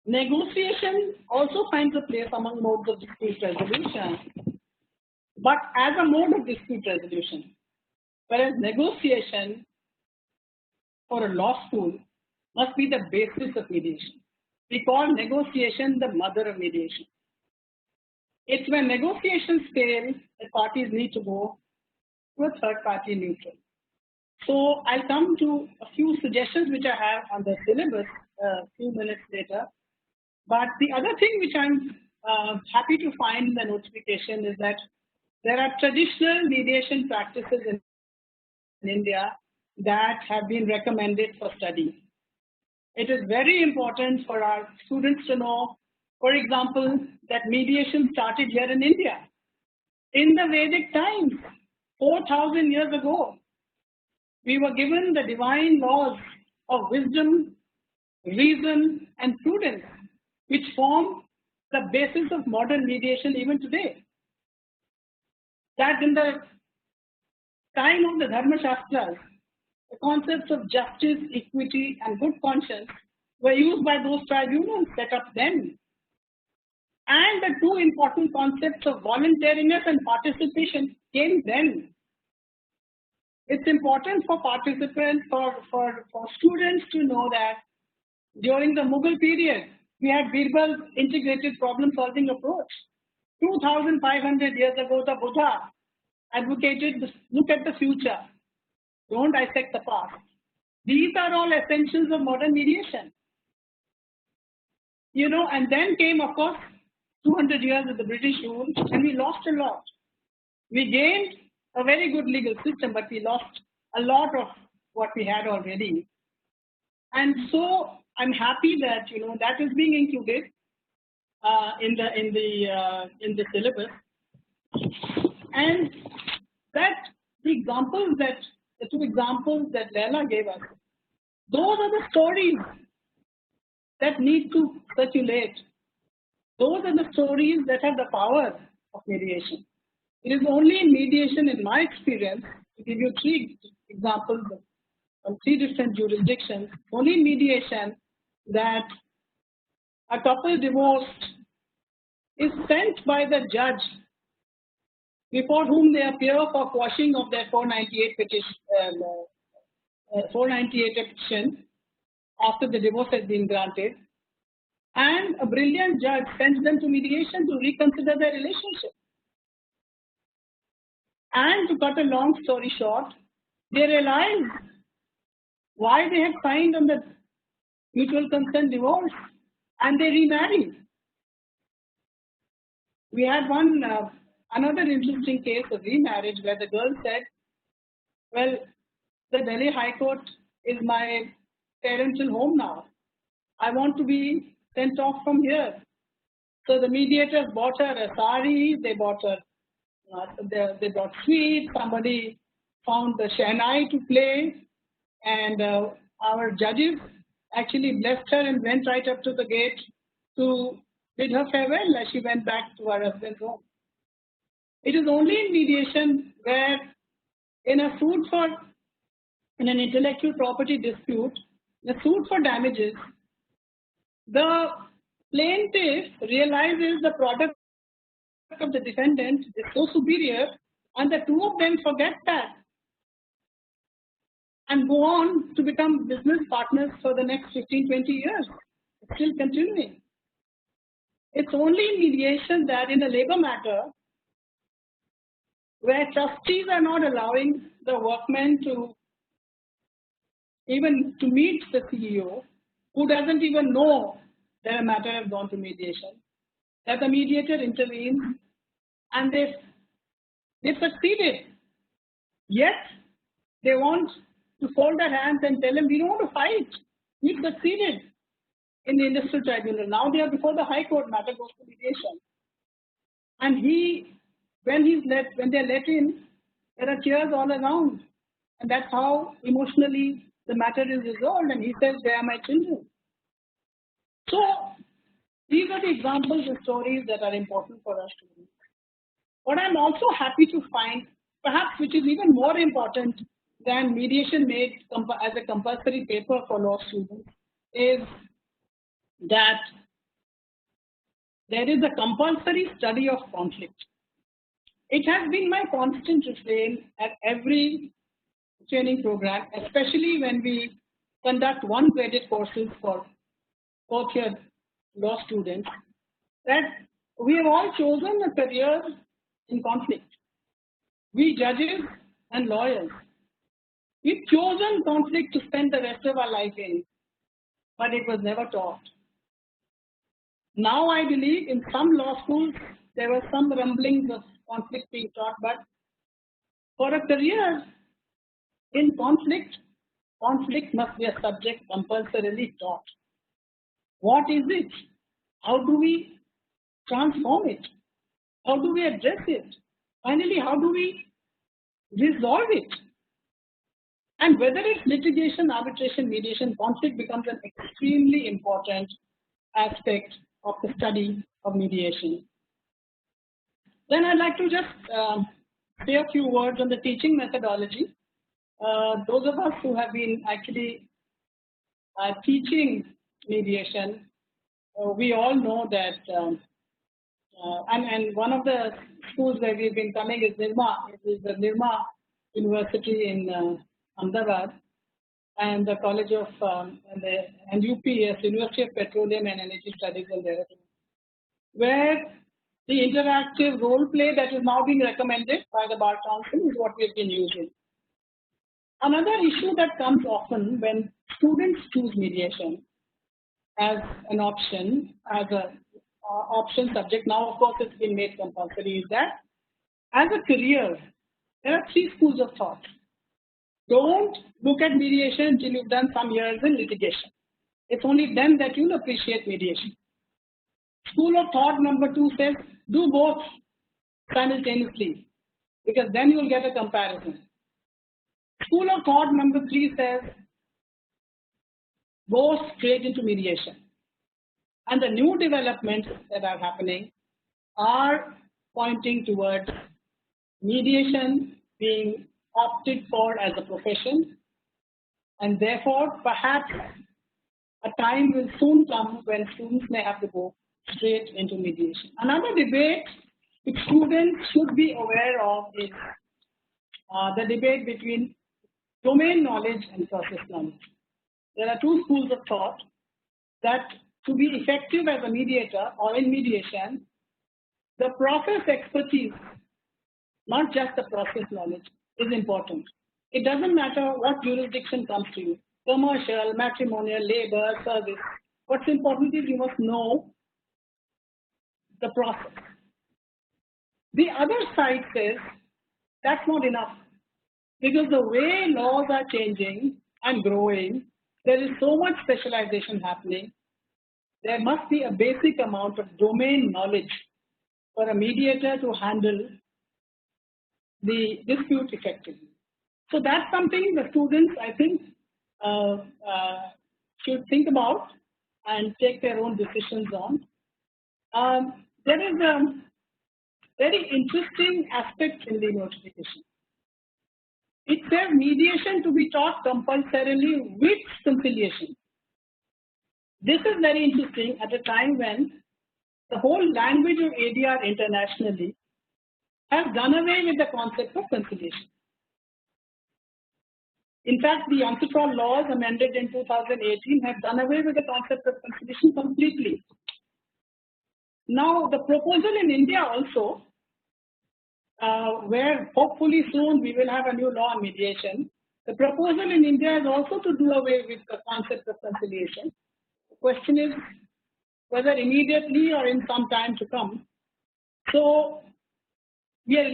Negotiation also finds a place among modes of dispute resolution, but as a mode of dispute resolution, whereas negotiation for a law school must be the basis of mediation. We call negotiation the mother of mediation. It's when negotiations fail that parties need to go to a third party neutral. So I'll come to a few suggestions which I have on the syllabus a few minutes later. But the other thing which I'm happy to find in the notification is that there are traditional mediation practices in India that have been recommended for study. It is very important for our students to know, for example, that mediation started here in India in the Vedic times, 4,000 years ago. We were given the divine laws of wisdom, reason, and prudence, which form the basis of modern mediation even today. That in the time of the Dharma Shastras, the concepts of justice, equity, and good conscience were used by those tribunals set up then. And the two important concepts of voluntariness and participation came then. It's important for participants, for students to know that during the Mughal period, we had Birbal's integrated problem-solving approach. 2,500 years ago, the Buddha advocated, look at the future, don't dissect the past. These are all essentials of modern mediation. You know, and then came, of course, 200 years of the British rule, and we lost a lot. We gained a very good legal system, but we lost a lot of what we had already. And so I'm happy that that is being included in the syllabus, and that the two examples that Leila gave us, those are the stories that need to circulate. Those are the stories that have the power of mediation. It is only in mediation, in my experience, to give you 3 examples from 3 different jurisdictions, only in mediation that a couple divorced is sent by the judge before whom they appear for quashing of their 498 petition after the divorce has been granted, and a brilliant judge sends them to mediation to reconsider their relationship. And to cut a long story short, they realize why they had signed on the mutual consent divorce, and they remarried. We had another interesting case of remarriage where the girl said, well, the Delhi High Court is my parental home now. I want to be sent off from here. So the mediators bought her a sari, they bought her, they brought sweets, somebody found the Shehnai to play, and our judges actually blessed her and went right up to the gate to bid her farewell as she went back to her husband's home. It is only in mediation where in an intellectual property dispute, the suit for damages, the plaintiff realizes the product of the defendant is so superior, and the two of them forget that and go on to become business partners for the next 15-20 years. It's still continuing. It's only in mediation that in a labor matter, where trustees are not allowing the workmen to even to meet the CEO, who doesn't even know that a matter has gone to mediation, that the mediator intervenes, and they've succeeded. Yet they want to fold their hands and tell him, we don't want to fight. We've succeeded in the industrial tribunal. Now they are before the High Court, matter goes to mediation. And when they're let in, there are tears all around. And that's how emotionally the matter is resolved. And he says, they are my children. So these are the examples and stories that are important for us to read. What I'm also happy to find, perhaps which is even more important than mediation made as a compulsory paper for law students, is that there is a compulsory study of conflict. It has been my constant refrain at every training program, especially when we conduct one credit courses for fourth year law students, that we have all chosen a career in conflict. We judges and lawyers, we've chosen conflict to spend the rest of our life in, but it was never taught. Now I believe in some law schools there were some rumblings of conflict being taught, but for a career in conflict, conflict must be a subject compulsorily taught. What is it? How do we transform it? How do we address it? Finally, how do we resolve it? And whether it's litigation, arbitration, mediation, conflict becomes an extremely important aspect of the study of mediation. Then I'd like to just say a few words on the teaching methodology. Those of us who have been actually teaching mediation, we all know that, and one of the schools where we've been coming is Nirma. It is the Nirma University in Ahmedabad, and the College of and UPS, University of Petroleum and Energy Studies in there, where the interactive role play that is now being recommended by the Bar Council is what we've been using. Another issue that comes often when students choose mediation as an option, as an option subject, now of course it's been made compulsory, is that as a career, there are three schools of thought. Don't look at mediation until you've done some years in litigation. It's only then that you'll appreciate mediation. School of thought number 2 says, do both simultaneously, because then you'll get a comparison. School of thought number 3 says, go straight into mediation. And the new developments that are happening are pointing towards mediation being opted for as a profession, and therefore perhaps a time will soon come when students may have to go straight into mediation. Another debate which students should be aware of is the debate between domain knowledge and process knowledge. There are two schools of thought that to be effective as a mediator or in mediation, the process expertise, not just the process knowledge, is important. It doesn't matter what jurisdiction comes to you, commercial, matrimonial, labor, service. What's important is you must know the process. The other side says that's not enough, because the way laws are changing and growing, there is so much specialization happening. There must be a basic amount of domain knowledge for a mediator to handle the dispute effectively. So that's something the students, I think, should think about and take their own decisions on. There is a very interesting aspect in the notification. It says mediation to be taught compulsorily with conciliation. This is very interesting at a time when the whole language of ADR internationally has done away with the concept of conciliation. In fact, the ancestral laws amended in 2018 have done away with the concept of conciliation completely. Now, the proposal in India also, where hopefully soon we will have a new law on mediation, the proposal in India is also to do away with the concept of conciliation. The question is whether immediately or in some time to come. So, we are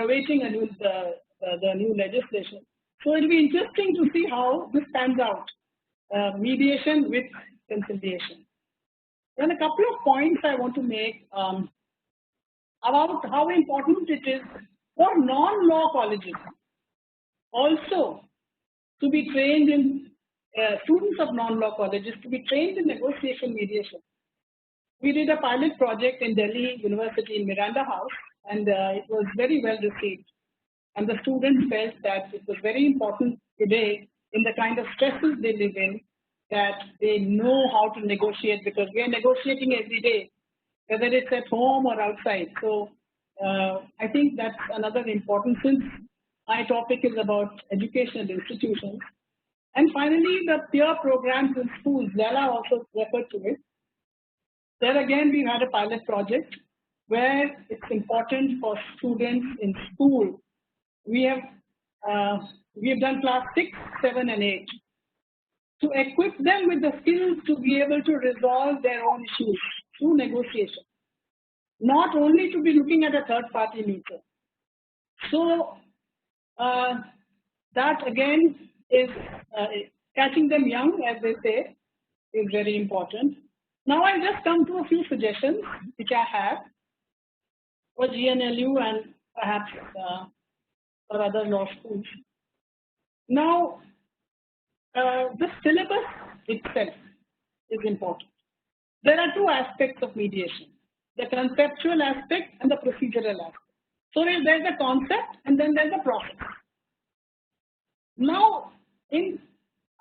awaiting the new legislation. So it will be interesting to see how this pans out, mediation with conciliation. Then a couple of points I want to make about how important it is for non-law colleges also to be trained in, students of non-law colleges to be trained in negotiation mediation. We did a pilot project in Delhi University in Miranda House, and it was very well received. And the students felt that it was very important today in the kind of stresses they live in, that they know how to negotiate, because we are negotiating every day whether it's at home or outside. So I think that's another important, since my topic is about educational institutions. And finally, the peer programs in schools, Zala also referred to it. There again, we had a pilot project where it's important for students in school. We have done class 6, 7, and 8 to equip them with the skills to be able to resolve their own issues through negotiation, not only to be looking at a third-party meter. So that again is catching them young, as they say, is very important. Now I'll just come to a few suggestions which I have for GNLU and perhaps for other law schools. Now, the syllabus itself is important. There are two aspects of mediation, the conceptual aspect and the procedural aspect. So there's the concept and then there's the process. Now, in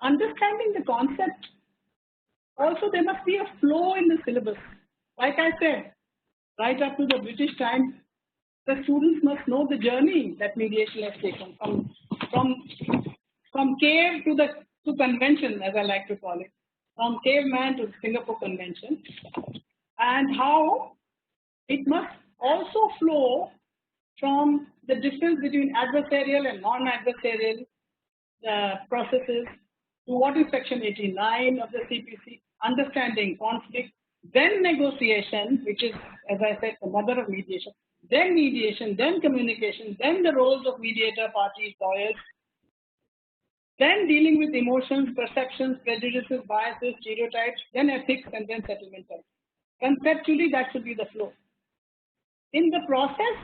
understanding the concept, also there must be a flow in the syllabus. Like I said, right up to the British time, the students must know the journey that mediation has taken from cave to convention, as I like to call it, from caveman to Singapore Convention, and how it must also flow from the difference between adversarial and non-adversarial processes to what is Section 89 of the CPC, understanding conflict, then negotiation, which is, as I said, the mother of mediation, then mediation, then communication, then the roles of mediator, parties, lawyers, then dealing with emotions, perceptions, prejudices, biases, stereotypes, then ethics, and then settlement types. Conceptually, that should be the flow. In the process,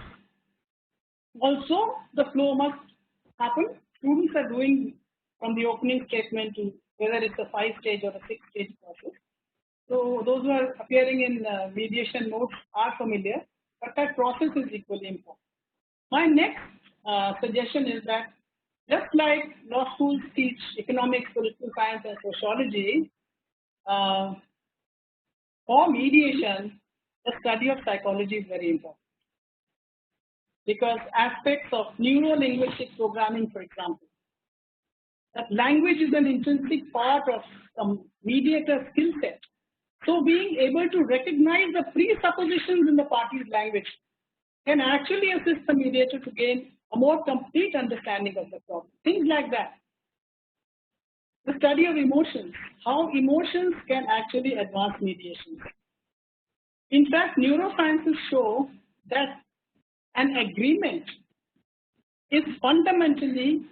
also, the flow must happen. Students are doing from the opening statement to whether it's a 5-stage or a 6-stage process. So those who are appearing in mediation notes are familiar, but that process is equally important. My next suggestion is that just like law schools teach economics, political science, and sociology, for mediation, the study of psychology is very important. Because aspects of neuro-linguistic programming, for example, that language is an intrinsic part of some mediator skill set. So being able to recognize the presuppositions in the party's language can actually assist the mediator to gain a more complete understanding of the problem. Things like that. The study of emotions, how emotions can actually advance mediation. In fact, neurosciences show that an agreement is fundamentally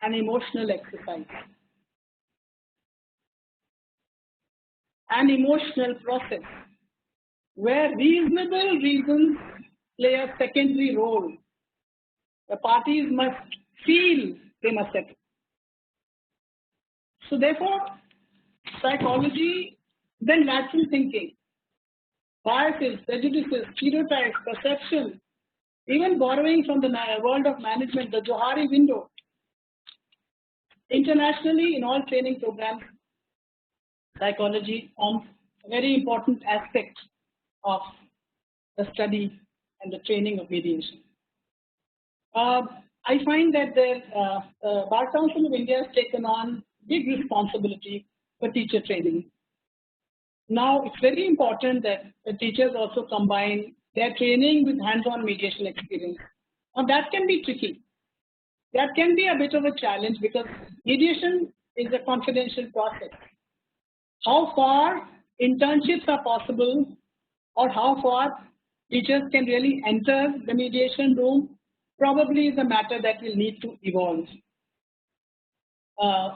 an emotional exercise, an emotional process where reasonable reasons play a secondary role. The parties must feel they must settle. So therefore, psychology, then lateral thinking, biases, prejudices, stereotypes, perception, even borrowing from the world of management, the Johari window. Internationally, in all training programs, psychology forms a very important aspect of the study and the training of mediation. I find that the Bar Council of India has taken on big responsibility for teacher training. Now, it's very important that the teachers also combine their training with hands-on mediation experience. Now, that can be tricky. That can be a bit of a challenge because mediation is a confidential process. How far internships are possible or how far teachers can really enter the mediation room probably is a matter that will need to evolve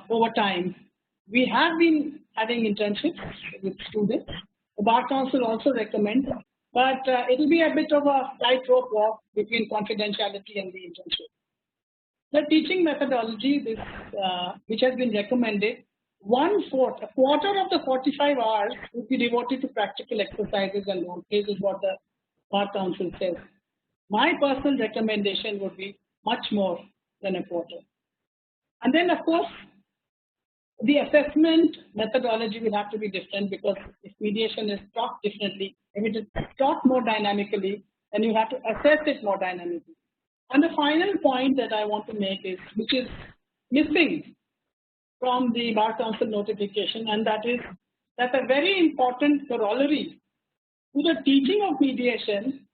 over time. We have been having internships with students. The Bar Council also recommends, but it will be a bit of a tightrope walk between confidentiality and the internship. The teaching methodology, which has been recommended, a quarter of the 45 hours would be devoted to practical exercises and role plays, is what the Bar Council says. My personal recommendation would be much more than a quarter. And then, of course, The assessment methodology will have to be different, because if mediation is taught differently, if it is taught more dynamically, then you have to assess it more dynamically. And the final point that I want to make is, which is missing from the Bar Council notification, and that is that a very important corollary to the teaching of mediation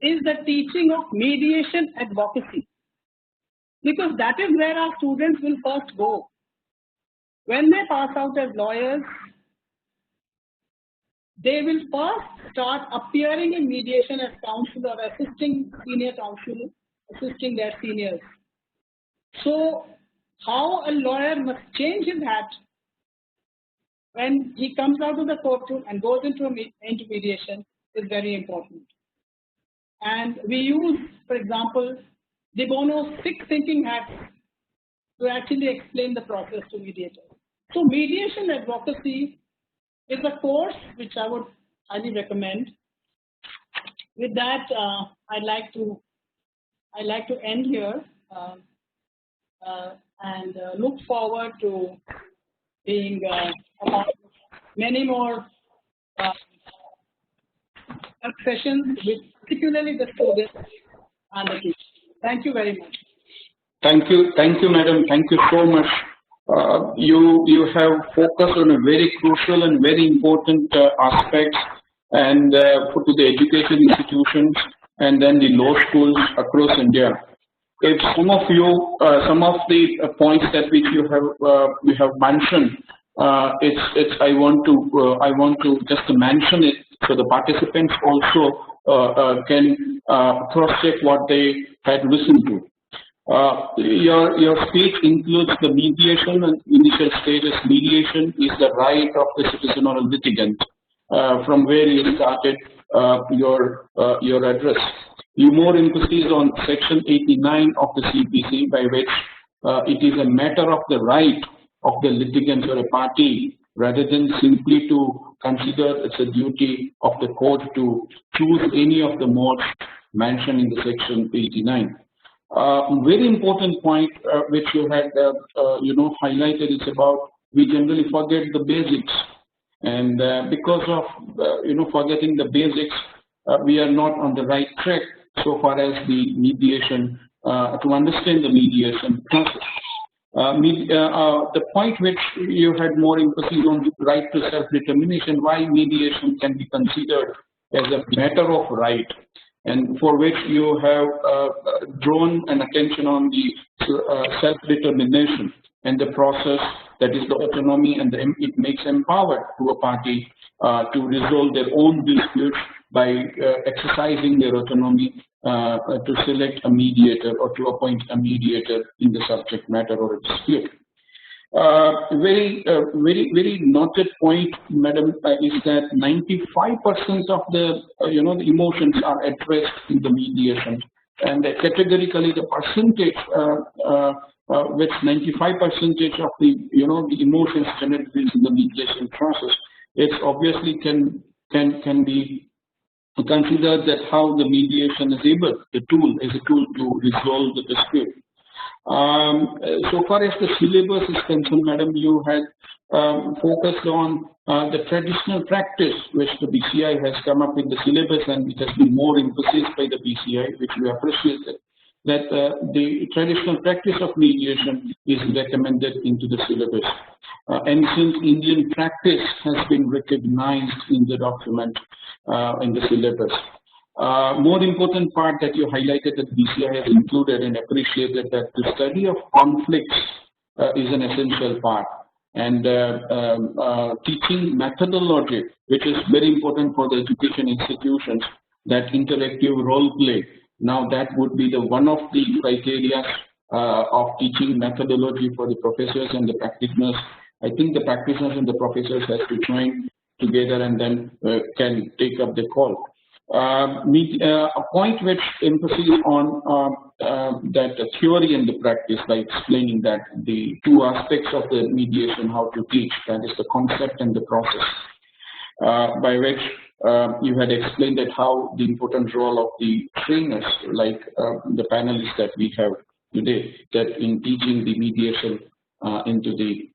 is the teaching of mediation advocacy, because that is where our students will first go. When they pass out as lawyers, they will first start appearing in mediation as counsel or assisting senior counsel, assisting their seniors. So how a lawyer must change his hat when he comes out of the courtroom and goes into mediation is very important. And we use, for example, de Bono's 6 thinking hats to actually explain the process to mediators. So mediation advocacy is a course which I would highly recommend. With that, I'd like to end here and look forward to being about many more sessions with particularly the students and the teachers. Thank you very much. Thank you, madam. Thank you so much. You have focused on a very crucial and very important aspects, and to the education institutions and then the law schools across India. If some of the points that which you have mentioned, I want to just mention it so the participants also can cross-check what they had listened to. Your speech includes the mediation and initial stages. Mediation is the right of the citizen or a litigant, from where you started your address. You more emphasis on Section 89 of the CPC, by which it is a matter of the right of the litigant or a party, rather than simply to consider it's a duty of the court to choose any of the modes mentioned in the Section 89. Very important point which you had highlighted is about we generally forget the basics, and because of forgetting the basics, we are not on the right track so far as the mediation to understand the mediation process. The point which you had more emphasis on the right to self-determination, why mediation can be considered as a matter of right, and for which you have drawn an attention on the self-determination and the process, that is the autonomy, and it makes empowered to a party to resolve their own disputes by exercising their autonomy to select a mediator or to appoint a mediator in the subject matter or a dispute. Very noted point, madam, is that 95% of the the emotions are addressed in the mediation, and categorically the percentage which 95% of the the emotions generated in the mediation process, it's obviously can be considered that how the mediation is able, the tool is a tool to resolve the dispute. So far as the syllabus is concerned, madam, you had focused on the traditional practice which the BCI has come up with the syllabus, and it has been more emphasized by the BCI, which we appreciated, that the traditional practice of mediation is recommended into the syllabus. And since Indian practice has been recognized in the document, in the syllabus. More important part that you highlighted that BCI has included and appreciated, that the study of conflicts is an essential part, and teaching methodology, which is very important for the education institutions, that interactive role play. Now that would be the one of the criteria of teaching methodology for the professors and the practitioners. I think the practitioners and the professors has to join together and then can take up the call. A point which emphasis on that theory and the practice, by explaining that the two aspects of the mediation, how to teach, that is the concept and the process, by which you had explained that how the important role of the trainers, like the panelists that we have today, that in teaching the mediation into the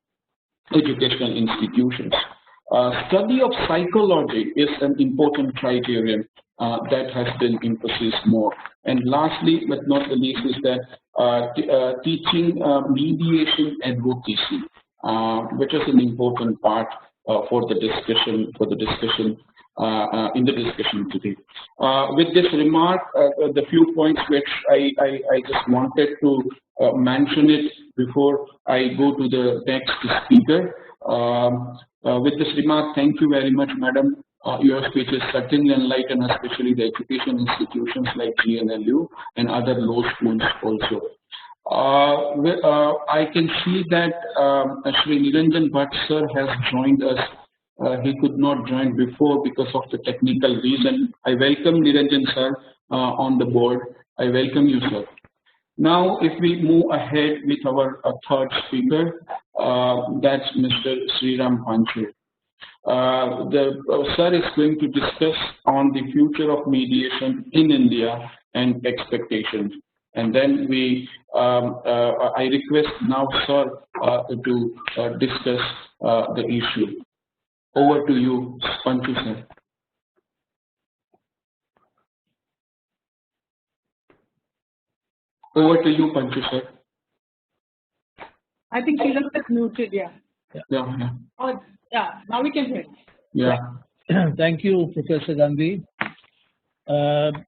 educational institutions. Study of psychology is an important criterion that has been emphasized more. And lastly, but not the least, is that teaching mediation advocacy, which is an important part for the discussion in the discussion today. With this remark, the few points which I just wanted to mention it before I go to the next speaker. With this remark, thank you very much, Madam. Your speech is certainly enlightened, especially the education institutions like GNLU and other law schools also. I can see that Shri Niranjan Bhatt sir has joined us. He could not join before because of the technical reason. I welcome Niranjan sir on the board. I welcome you, sir. Now, if we move ahead with our third speaker, that's Mr. Sriram Panchu. Sir is going to discuss on the future of mediation in India and expectations. And then I request now, sir, to discuss the issue. Over to you, Panchu, sir. Over to you, Panchu, sir. I think Sriram is muted, yeah. Yeah. Oh, yeah, now we can hear. Yeah. Thank you, Professor Gandhi. My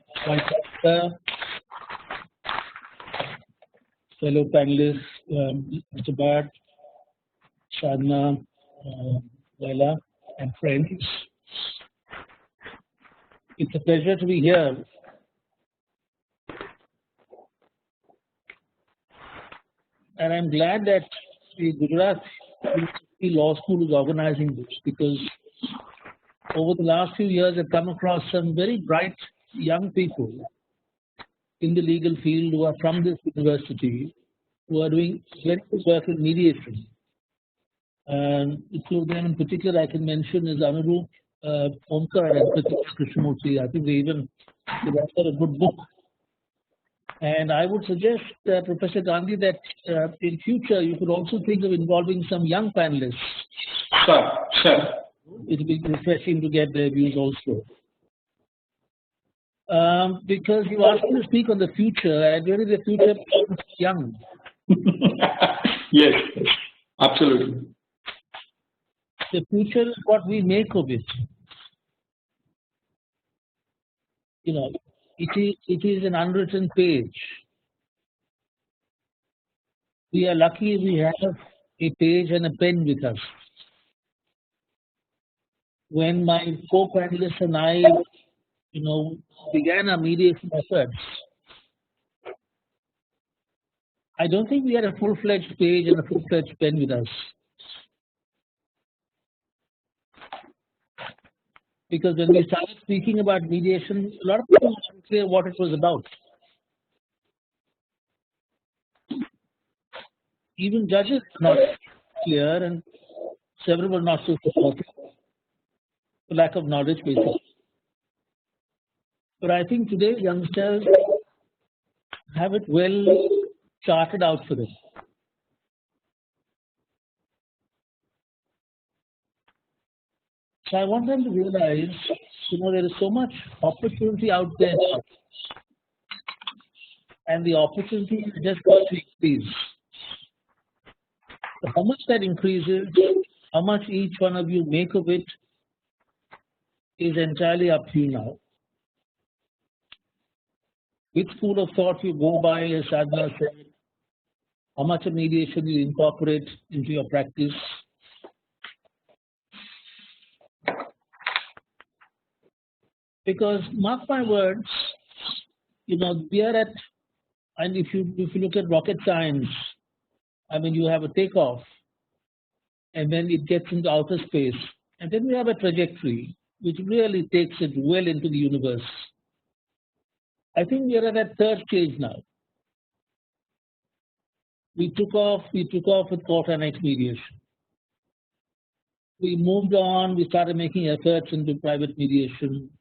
fellow panelists, Mr. Bhatt, Sadhna, Laila, and friends. It's a pleasure to be here. And I'm glad that the Gujrat National Law School is organizing this, because over the last few years I've come across some very bright young people in the legal field who are from this university, who are doing very good work in mediation. And two of them in particular I can mention is Anurup Omkar and Kritika Krishnamurthy. I think they even authored a good book. And I would suggest, Professor Gandhi, that in future you could also think of involving some young panelists. Sure. It will be refreshing to get their views also. Because you asked me to speak on the future, and really the future is young. Yes, absolutely. The future is what we make of it. You know, it is an unwritten page. We are lucky we have a page and a pen with us. When my co-panelists and I, began our mediation efforts, I don't think we had a full-fledged page and a full-fledged pen with us. Because when we started speaking about mediation, a lot of people weren't clear what it was about. Even judges were not clear, and several were not so supportive, for lack of knowledge, basically. But I think today youngsters have it well charted out for them. So I want them to realize, there is so much opportunity out there now. And the opportunity is just going to increase. So how much that increases, how much each one of you make of it, is entirely up to you now. Which school of thought you go by, as Sadhna said, how much of mediation you incorporate into your practice. Because mark my words, we are at, and if you look at rocket science, you have a takeoff, and then it gets into outer space, and then we have a trajectory which really takes it well into the universe. I think we are at that third stage now. We took off with court-annexed mediation. We moved on, we started making efforts into private mediation.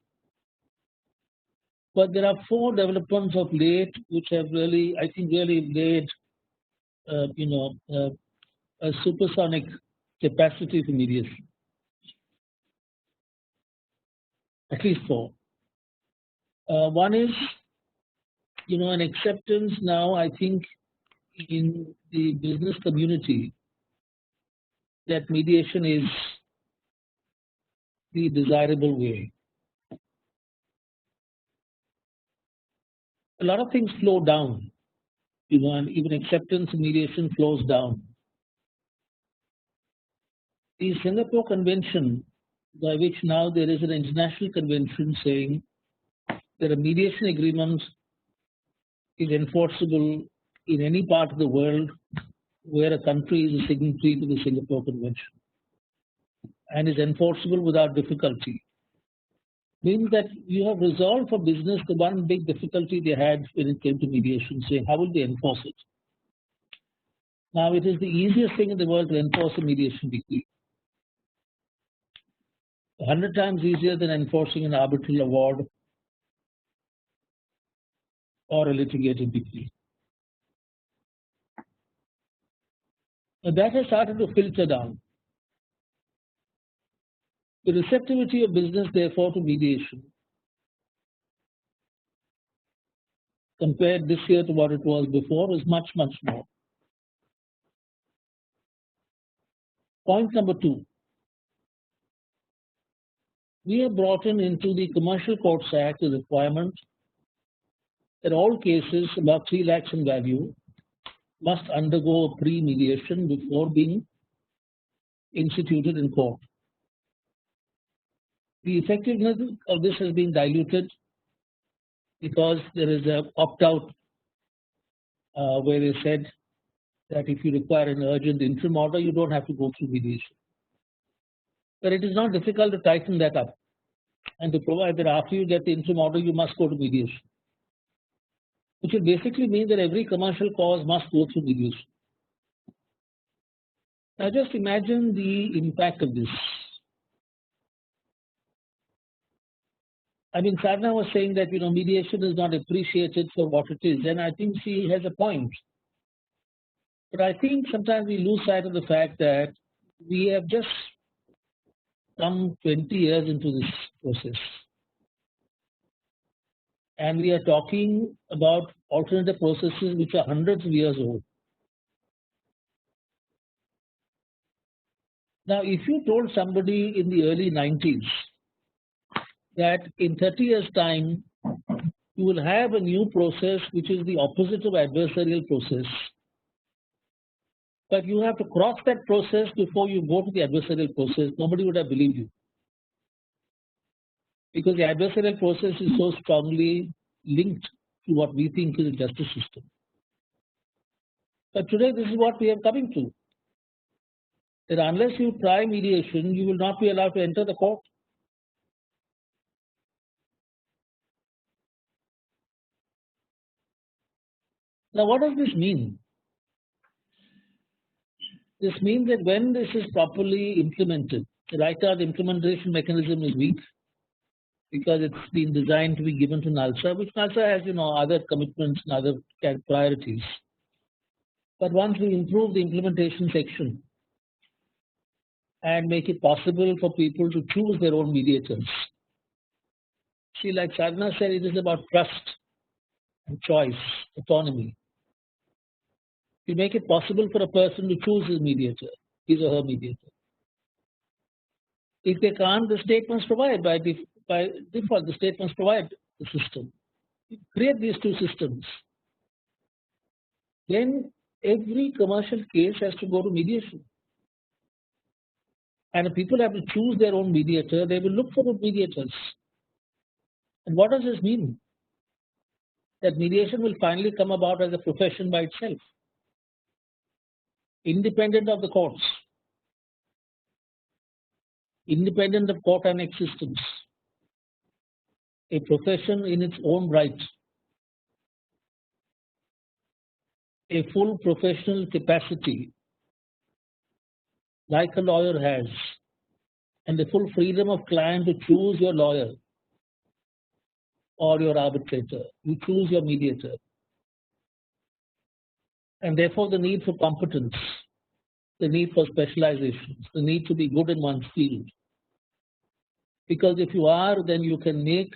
But there are 4 developments of late which have really, I think, really laid, a supersonic capacity for mediation. At least four. One is, an acceptance now, I think, in the business community that mediation is the desirable way. A lot of things flow down, and even acceptance of mediation flows down. The Singapore Convention, by which now there is an international convention saying that a mediation agreement is enforceable in any part of the world where a country is a signatory to the Singapore Convention and is enforceable without difficulty. Means that you have resolved for business the one big difficulty they had when it came to mediation, saying how will they enforce it? Now it is the easiest thing in the world to enforce a mediation decree. 100 times easier than enforcing an arbitral award or a litigated decree. And that has started to filter down. The receptivity of business, therefore, to mediation, compared this year to what it was before, is much, much more. Point number two. We have brought into the Commercial Courts Act the requirement that all cases above 3 lakhs in value must undergo a pre-mediation before being instituted in court. The effectiveness of this has been diluted because there is an opt-out where they said that if you require an urgent interim order, you don't have to go through mediation. But it is not difficult to tighten that up and to provide that after you get the interim order, you must go to mediation, which will basically mean that every commercial cause must go through mediation. Now just imagine the impact of this. I mean, Sadhana was saying that mediation is not appreciated for what it is, and I think she has a point. But I think sometimes we lose sight of the fact that we have just come 20 years into this process, and we are talking about alternative processes which are hundreds of years old. Now, if you told somebody in the early 90s that in 30 years' time, you will have a new process which is the opposite of adversarial process, but you have to cross that process before you go to the adversarial process, nobody would have believed you. Because the adversarial process is so strongly linked to what we think is a justice system. But today, this is what we are coming to. That unless you try mediation, you will not be allowed to enter the court. Now, what does this mean? This means that when this is properly implemented, right now the implementation mechanism is weak because it's been designed to be given to NALSA, which NALSA has, other commitments and other priorities. But once we improve the implementation section and make it possible for people to choose their own mediators. See, like Sadhana said, it is about trust and choice, autonomy. You make it possible for a person to choose his mediator, his or her mediator. If they can't, the state must provide by default. The state must provide the system. Create these two systems. Then every commercial case has to go to mediation. And if people have to choose their own mediator, they will look for the mediators. And what does this mean? That mediation will finally come about as a profession by itself, independent of the courts, independent of court annex systems, a profession in its own right, a full professional capacity like a lawyer has, and the full freedom of client to choose your lawyer or your arbitrator. You choose your mediator. And therefore the need for competence the need for specializations, the need to be good in one's field. Because if you are, then you can make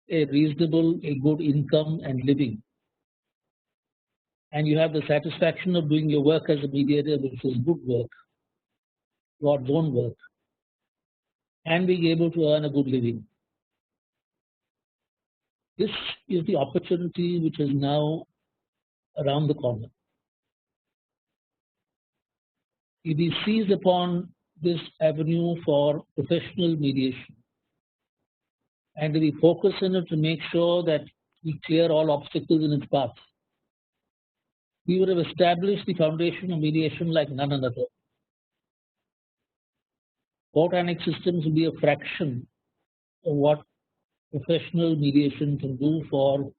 a reasonable, a good income and living. And you have the satisfaction of doing your work as a mediator, which is good work, God's own work, and being able to earn a good living. This is the opportunity which is now around the corner. If we seize upon this avenue for professional mediation, and we focus on it to make sure that we clear all obstacles in its path, we would have established the foundation of mediation like none other. Court annex systems will be a fraction of what professional mediation can do for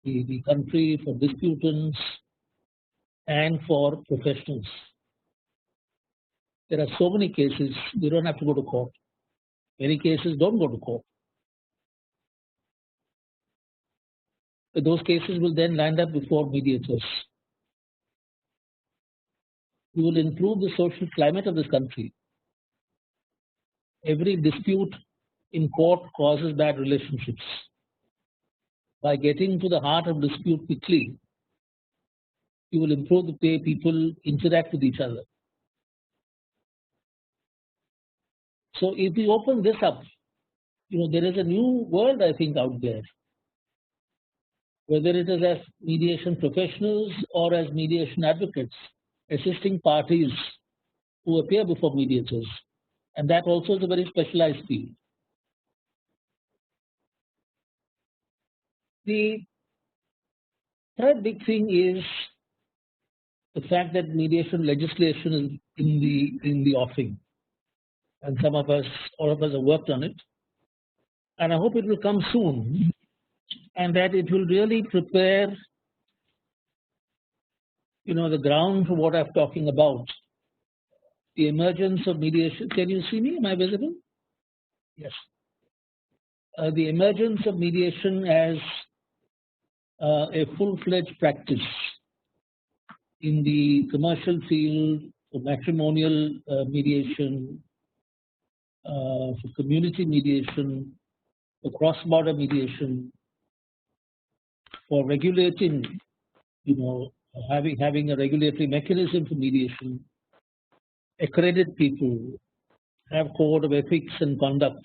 the country, for disputants, and for professionals. There are so many cases, you don't have to go to court. Many cases don't go to court. But those cases will then land up before mediators. We will improve the social climate of this country. Every dispute in court causes bad relationships. By getting to the heart of dispute quickly, you will improve the way people interact with each other. So if we open this up, there is a new world, I think, out there. Whether it is as mediation professionals or as mediation advocates, assisting parties who appear before mediators. And that also is a very specialized field. The third big thing is the fact that mediation legislation is in the offing. And all of us have worked on it. And I hope it will come soon, and that it will really prepare the ground for what I'm talking about. The emergence of mediation. Can you see me? Am I visible? Yes. The emergence of mediation as a full-fledged practice in the commercial field, for matrimonial mediation, for community mediation, for cross-border mediation, for regulating, having a regulatory mechanism for mediation, accredit people, have code of ethics and conduct.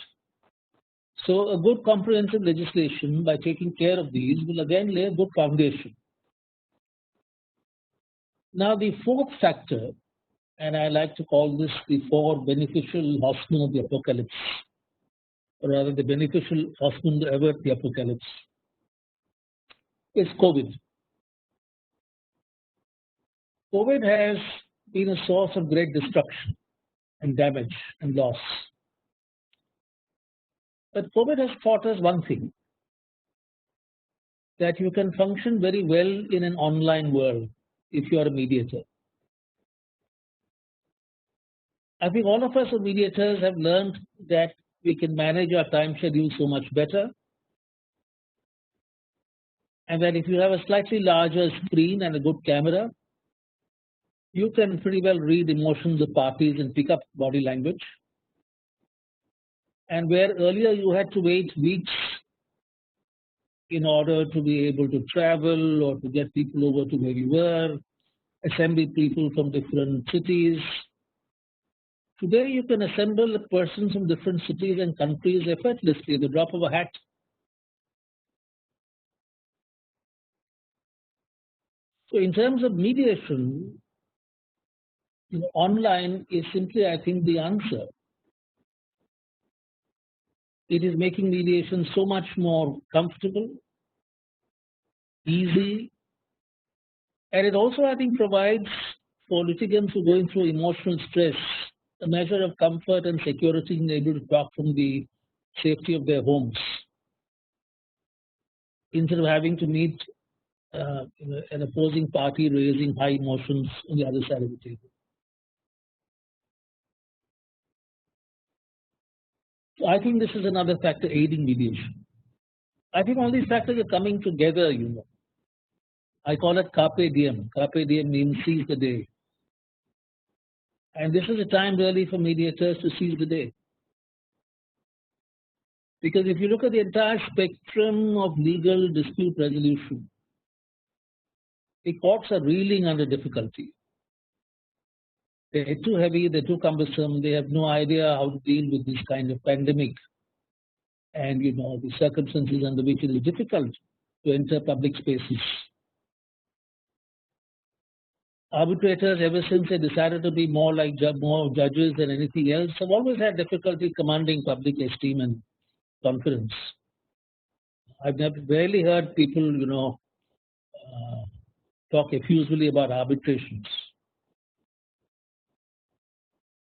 So a good comprehensive legislation, by taking care of these, will again lay a good foundation. Now the fourth factor, and I like to call this the four beneficial horsemen of the apocalypse, or rather the beneficial horsemen to avert the apocalypse, is COVID. COVID has been a source of great destruction and damage and loss. But COVID has taught us one thing, that you can function very well in an online world if you are a mediator. I think all of us as mediators have learned that we can manage our time schedule so much better, and that if you have a slightly larger screen and a good camera, you can pretty well read emotions of parties and pick up body language. And where earlier you had to wait weeks in order to be able to travel or to get people over to where you were, assemble people from different cities, today you can assemble persons from different cities and countries effortlessly at the drop of a hat. So in terms of mediation, online is simply, I think, the answer. It is making mediation so much more comfortable, easy, and it also, I think, provides for litigants who are going through emotional stress a measure of comfort and security in able to talk from the safety of their homes, instead of having to meet an opposing party raising high emotions on the other side of the table. So I think this is another factor aiding mediation. I think all these factors are coming together, I call it carpe diem. Carpe diem means seize the day. And this is a time really for mediators to seize the day. Because if you look at the entire spectrum of legal dispute resolution, the courts are reeling under difficulty. They're too heavy, they're too cumbersome, they have no idea how to deal with this kind of pandemic and the circumstances under which it is difficult to enter public spaces. Arbitrators, ever since they decided to be more like more judges than anything else, have always had difficulty commanding public esteem and confidence. I've rarely heard people, talk effusively about arbitrations.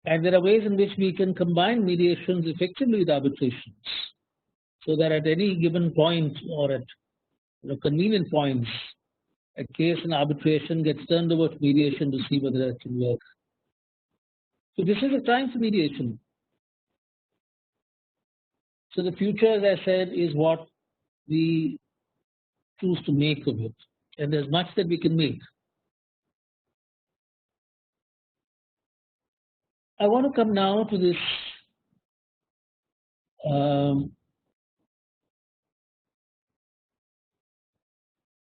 And there are ways in which we can combine mediations effectively with arbitrations, so that at any given point or at convenient points, a case in arbitration gets turned over to mediation to see whether it can work. So this is a time for mediation. So the future, as I said, is what we choose to make of it. And there's much that we can make. I want to come now to this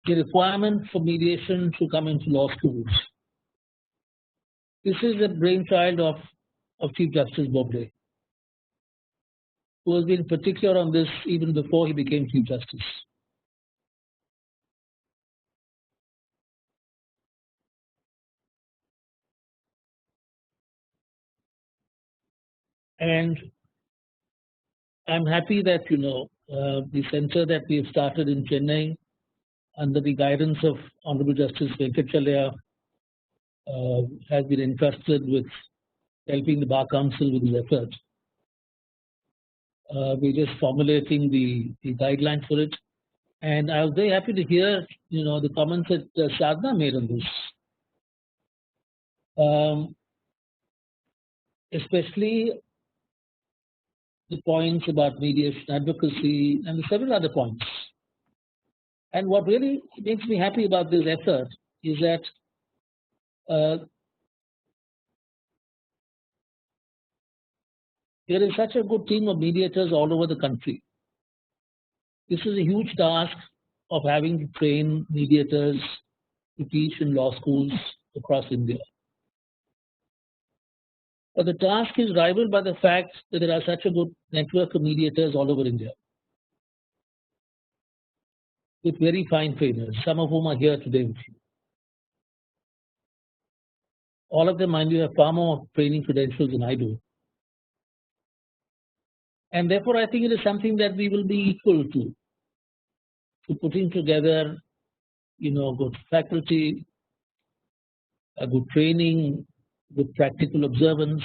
the requirement for mediation to come into law schools. This is a brainchild of Chief Justice Bobde, who has been particular on this even before he became Chief Justice. And I'm happy that the center that we have started in Chennai, under the guidance of Honorable Justice Venkatachalya, has been entrusted with helping the Bar Council with his effort. We're just formulating the guidelines for it, and I was very happy to hear the comments that Sadhna made on this, especially the points about mediation, advocacy, and several other points. And what really makes me happy about this effort is that there is such a good team of mediators all over the country. This is a huge task of having to train mediators to teach in law schools across India. But the task is rivaled by the fact that there are such a good network of mediators all over India, with very fine trainers, some of whom are here today with you. All of them, mind you, have far more training credentials than I do. And therefore, I think it is something that we will be equal to putting together, good faculty, a good training, good practical observance,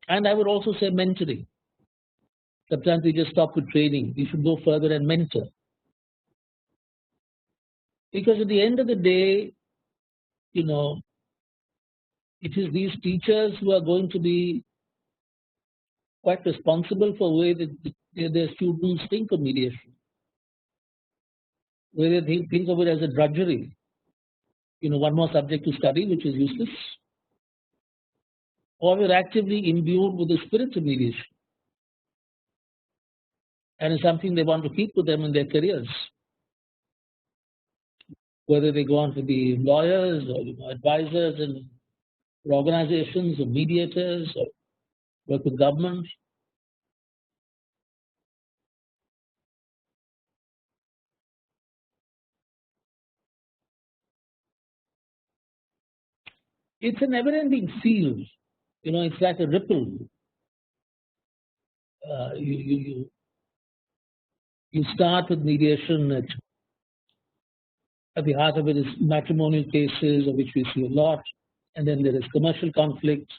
and I would also say mentoring. Sometimes we just stop with training. We should go further and mentor. Because at the end of the day, it is these teachers who are going to be quite responsible for the way that their students think of mediation. Whether they think of it as a drudgery, one more subject to study, which is useless, or we're actively imbued with the spirit of mediation, and it's something they want to keep with them in their careers. Whether they go on to be lawyers or advisors in organizations or mediators or work with government. It's a never-ending field. It's like a ripple. You start with mediation at the heart of it is matrimonial cases, of which we see a lot, and then there is commercial conflict,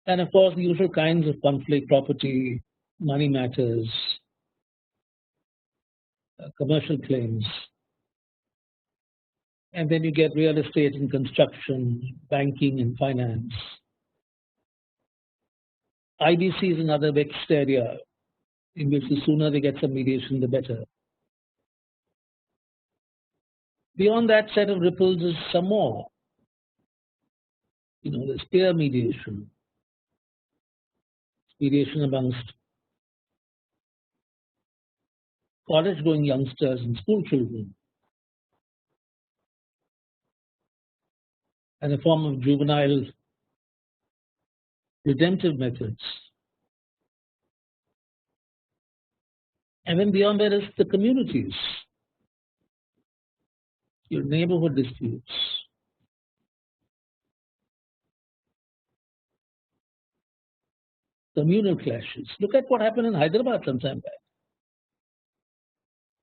and of course the usual kinds of conflict: property, money matters, commercial claims. And then you get real estate and construction, banking and finance. IBC is another vexed area in which the sooner they get some mediation, the better. Beyond that set of ripples is some more. there's peer mediation, mediation amongst college-going youngsters and school children, and a form of juvenile redemptive methods. And then beyond that is the communities, your neighborhood disputes, communal clashes. Look at what happened in Hyderabad some time back.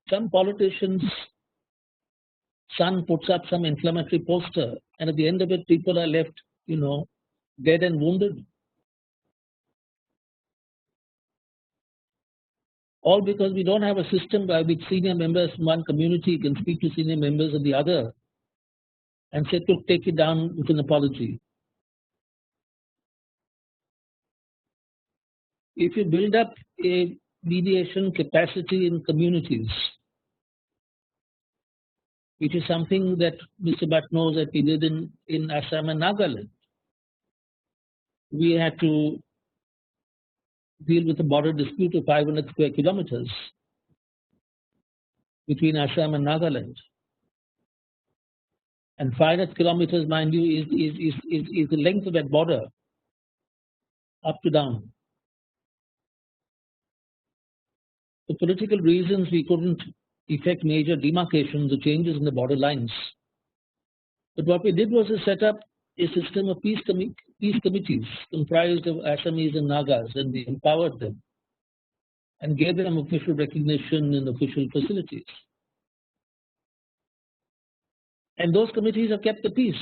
Some politician's son puts up some inflammatory poster, and at the end of it, people are left, dead and wounded. All because we don't have a system by which senior members from one community can speak to senior members of the other and say, look, take it down with an apology. If you build up a mediation capacity in communities, which is something that Mr. Bhatt knows that we did in Assam and Nagaland. We had to deal with a border dispute of 500 square kilometers between Assam and Nagaland. And 500 kilometers, mind you, is the length of that border, up to down. For political reasons, we couldn't effect major demarcations or changes in the border lines. But what we did was to set up a system of peace committees comprised of Assamese and Nagas, and we empowered them and gave them official recognition in official facilities. And those committees have kept the peace,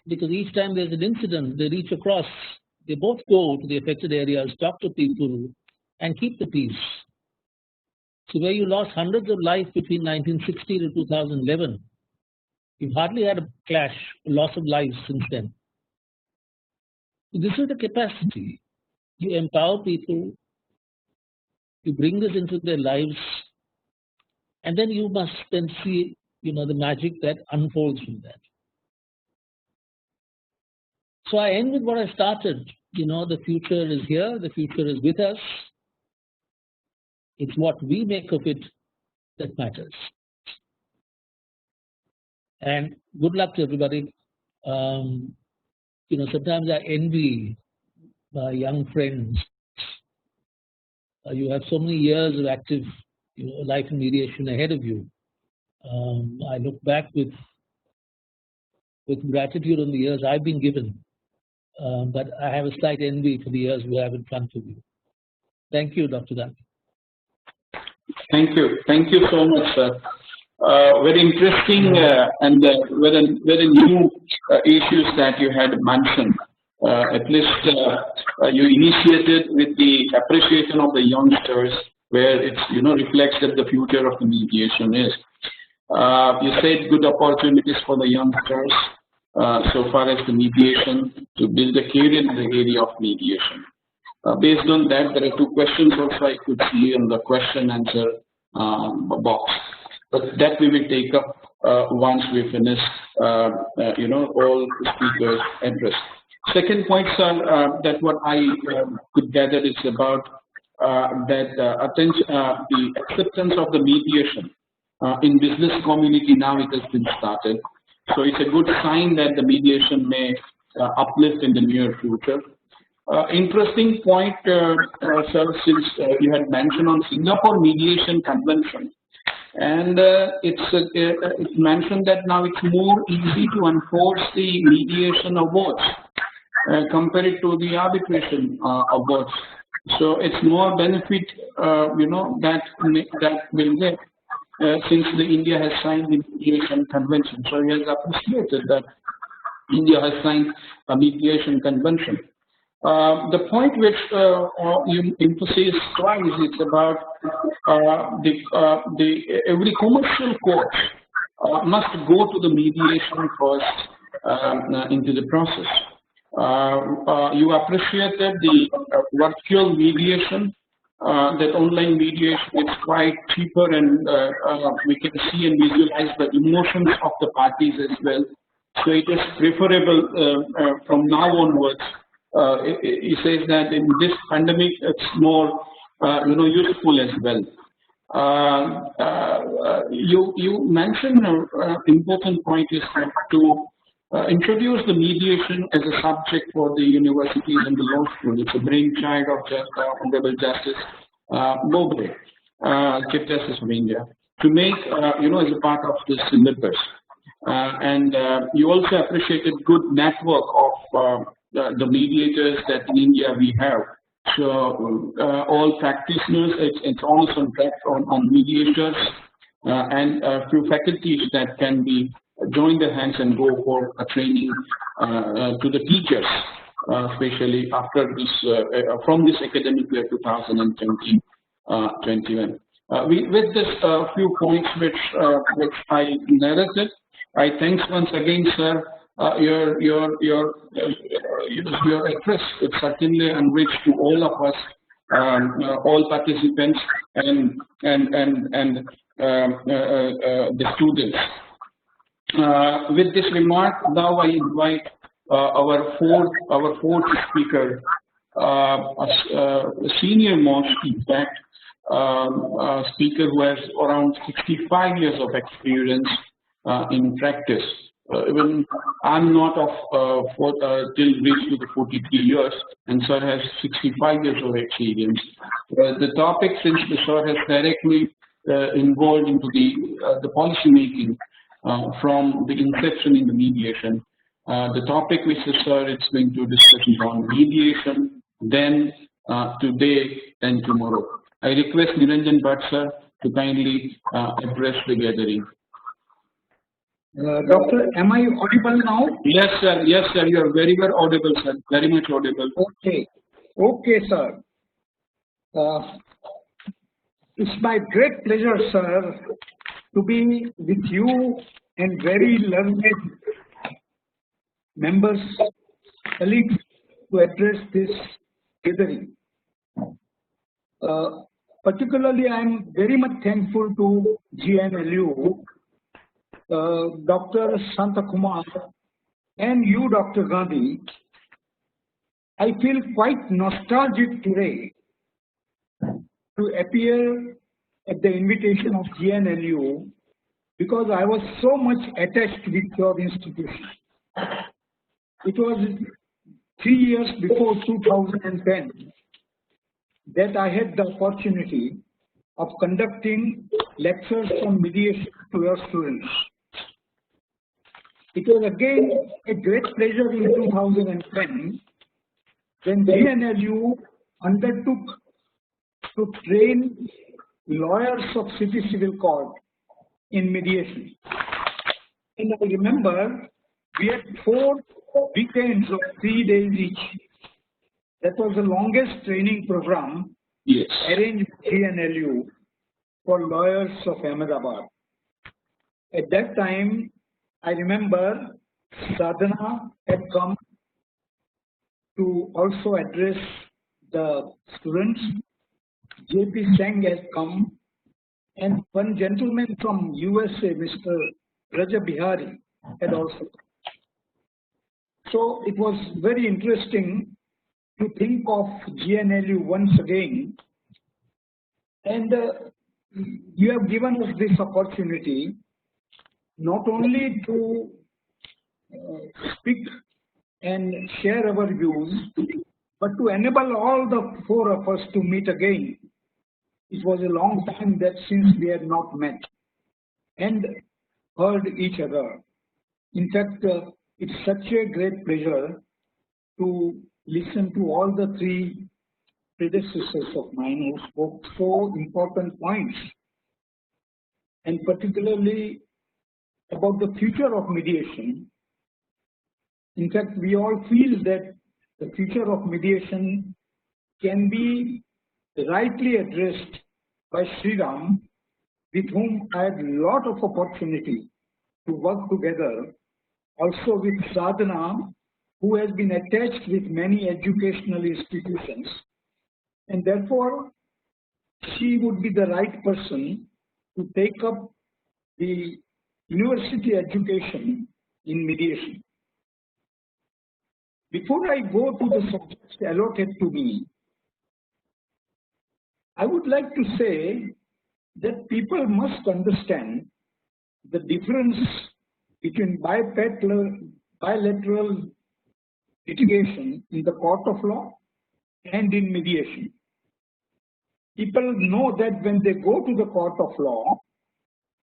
because each time there's an incident, they reach across, they both go to the affected areas, talk to people, and keep the peace. So where you lost hundreds of lives between 1960 to 2011, you've hardly had a clash, a loss of lives since then. So this is the capacity. You empower people, you bring this into their lives, and then you must then see, the magic that unfolds from that. So I end with what I started. The future is here, the future is with us. It's what we make of it that matters. And good luck to everybody. Sometimes I envy my young friends. You have so many years of active, life and mediation ahead of you. I look back with gratitude on the years I've been given, but I have a slight envy for the years we have in front of you. Thank you, Dr. Gandhi. Thank you so much, sir. Very interesting and very new issues that you had mentioned. At least you initiated with the appreciation of the youngsters, where it's reflects that the future of the mediation is. You said good opportunities for the youngsters so far as the mediation, to build a career in the area of mediation. Based on that, there are two questions also I could see in the question answer box, but that we will take up once we finish all speakers' address. Second point, sir, that what I could gather is about the acceptance of the mediation in business community. Now it has been started, so it's a good sign that the mediation may uplift in the near future. Interesting point, sir, since you had mentioned on Singapore Mediation Convention, and it's mentioned that now it's more easy to enforce the mediation awards compared to the arbitration awards. So it's more benefit, that will get since the India has signed the Mediation Convention. So he has appreciated that India has signed a Mediation Convention. The point which you emphasize twice is about every commercial court must go to the mediation first into the process. You appreciated the virtual mediation, that online mediation is quite cheaper, and we can see and visualize the emotions of the parties as well. So it is preferable from now onwards. He says that in this pandemic, it's more useful as well. You mentioned an important point is that to introduce the mediation as a subject for the universities and the law school. It's a brainchild of Honorable Justice Bobre, Chief Justice of India, to make as a part of the syllabus. And you also appreciated good network of the mediators that in India we have. So all practitioners, it's also on track on mediators and a few faculties that can be join their hands and go for a training to the teachers, especially after this from this academic year 2020-21. With this few points which I narrated, I thanks once again, sir. Your address is certainly enriched to all of us, all participants, and the students. With this remark, now I invite our fourth speaker, a senior most, in fact, speaker who has around 65 years of experience in practice. Even I'm not of till reached to the 43 years, and sir has 65 years of experience. The topic, since the sir has directly involved into the policy making from the inception in the mediation, the topic which the sir is going to discuss is on mediation, then today and tomorrow. I request Niranjan Bhatt sir to kindly address the gathering. Doctor, am I audible now? Yes, sir. Yes, sir. You are very well audible, sir. Very much audible. Okay. Okay, sir. It's my great pleasure, sir, to be with you and very learned members, colleagues, to address this gathering. Particularly, I am very much thankful to GNLU, Dr. Shantakumar, and you, Dr. Gandhi. I feel quite nostalgic today to appear at the invitation of GNLU because I was so much attached with your institution. It was 3 years before 2010 that I had the opportunity of conducting lectures on mediation to your students. It was again a great pleasure in 2010 when GNLU undertook to train lawyers of city civil court in mediation. And I remember we had 4 weekends of 3 days each. That was the longest training program arranged by GNLU for lawyers of Ahmedabad. At that time, I remember Sadhana had come to also address the students. JP Singh had come, and one gentleman from USA, Mr. Raja Bihari, had also come. So it was very interesting to think of GNLU once again, and you have given us this opportunity not only to speak and share our views, but to enable all the 4 of us to meet again. It was a long time that since we had not met and heard each other. In fact, it's such a great pleasure to listen to all the 3 predecessors of mine who spoke so important points, and particularly about the future of mediation. In fact, we all feel that the future of mediation can be rightly addressed by Sriram, with whom I had a lot of opportunity to work together, also with Sadhana, who has been attached with many educational institutions, and therefore she would be the right person to take up the university education in mediation. Before I go to the subject allotted to me, I would like to say that people must understand the difference between bilateral litigation in the court of law and in mediation. People know that when they go to the court of law,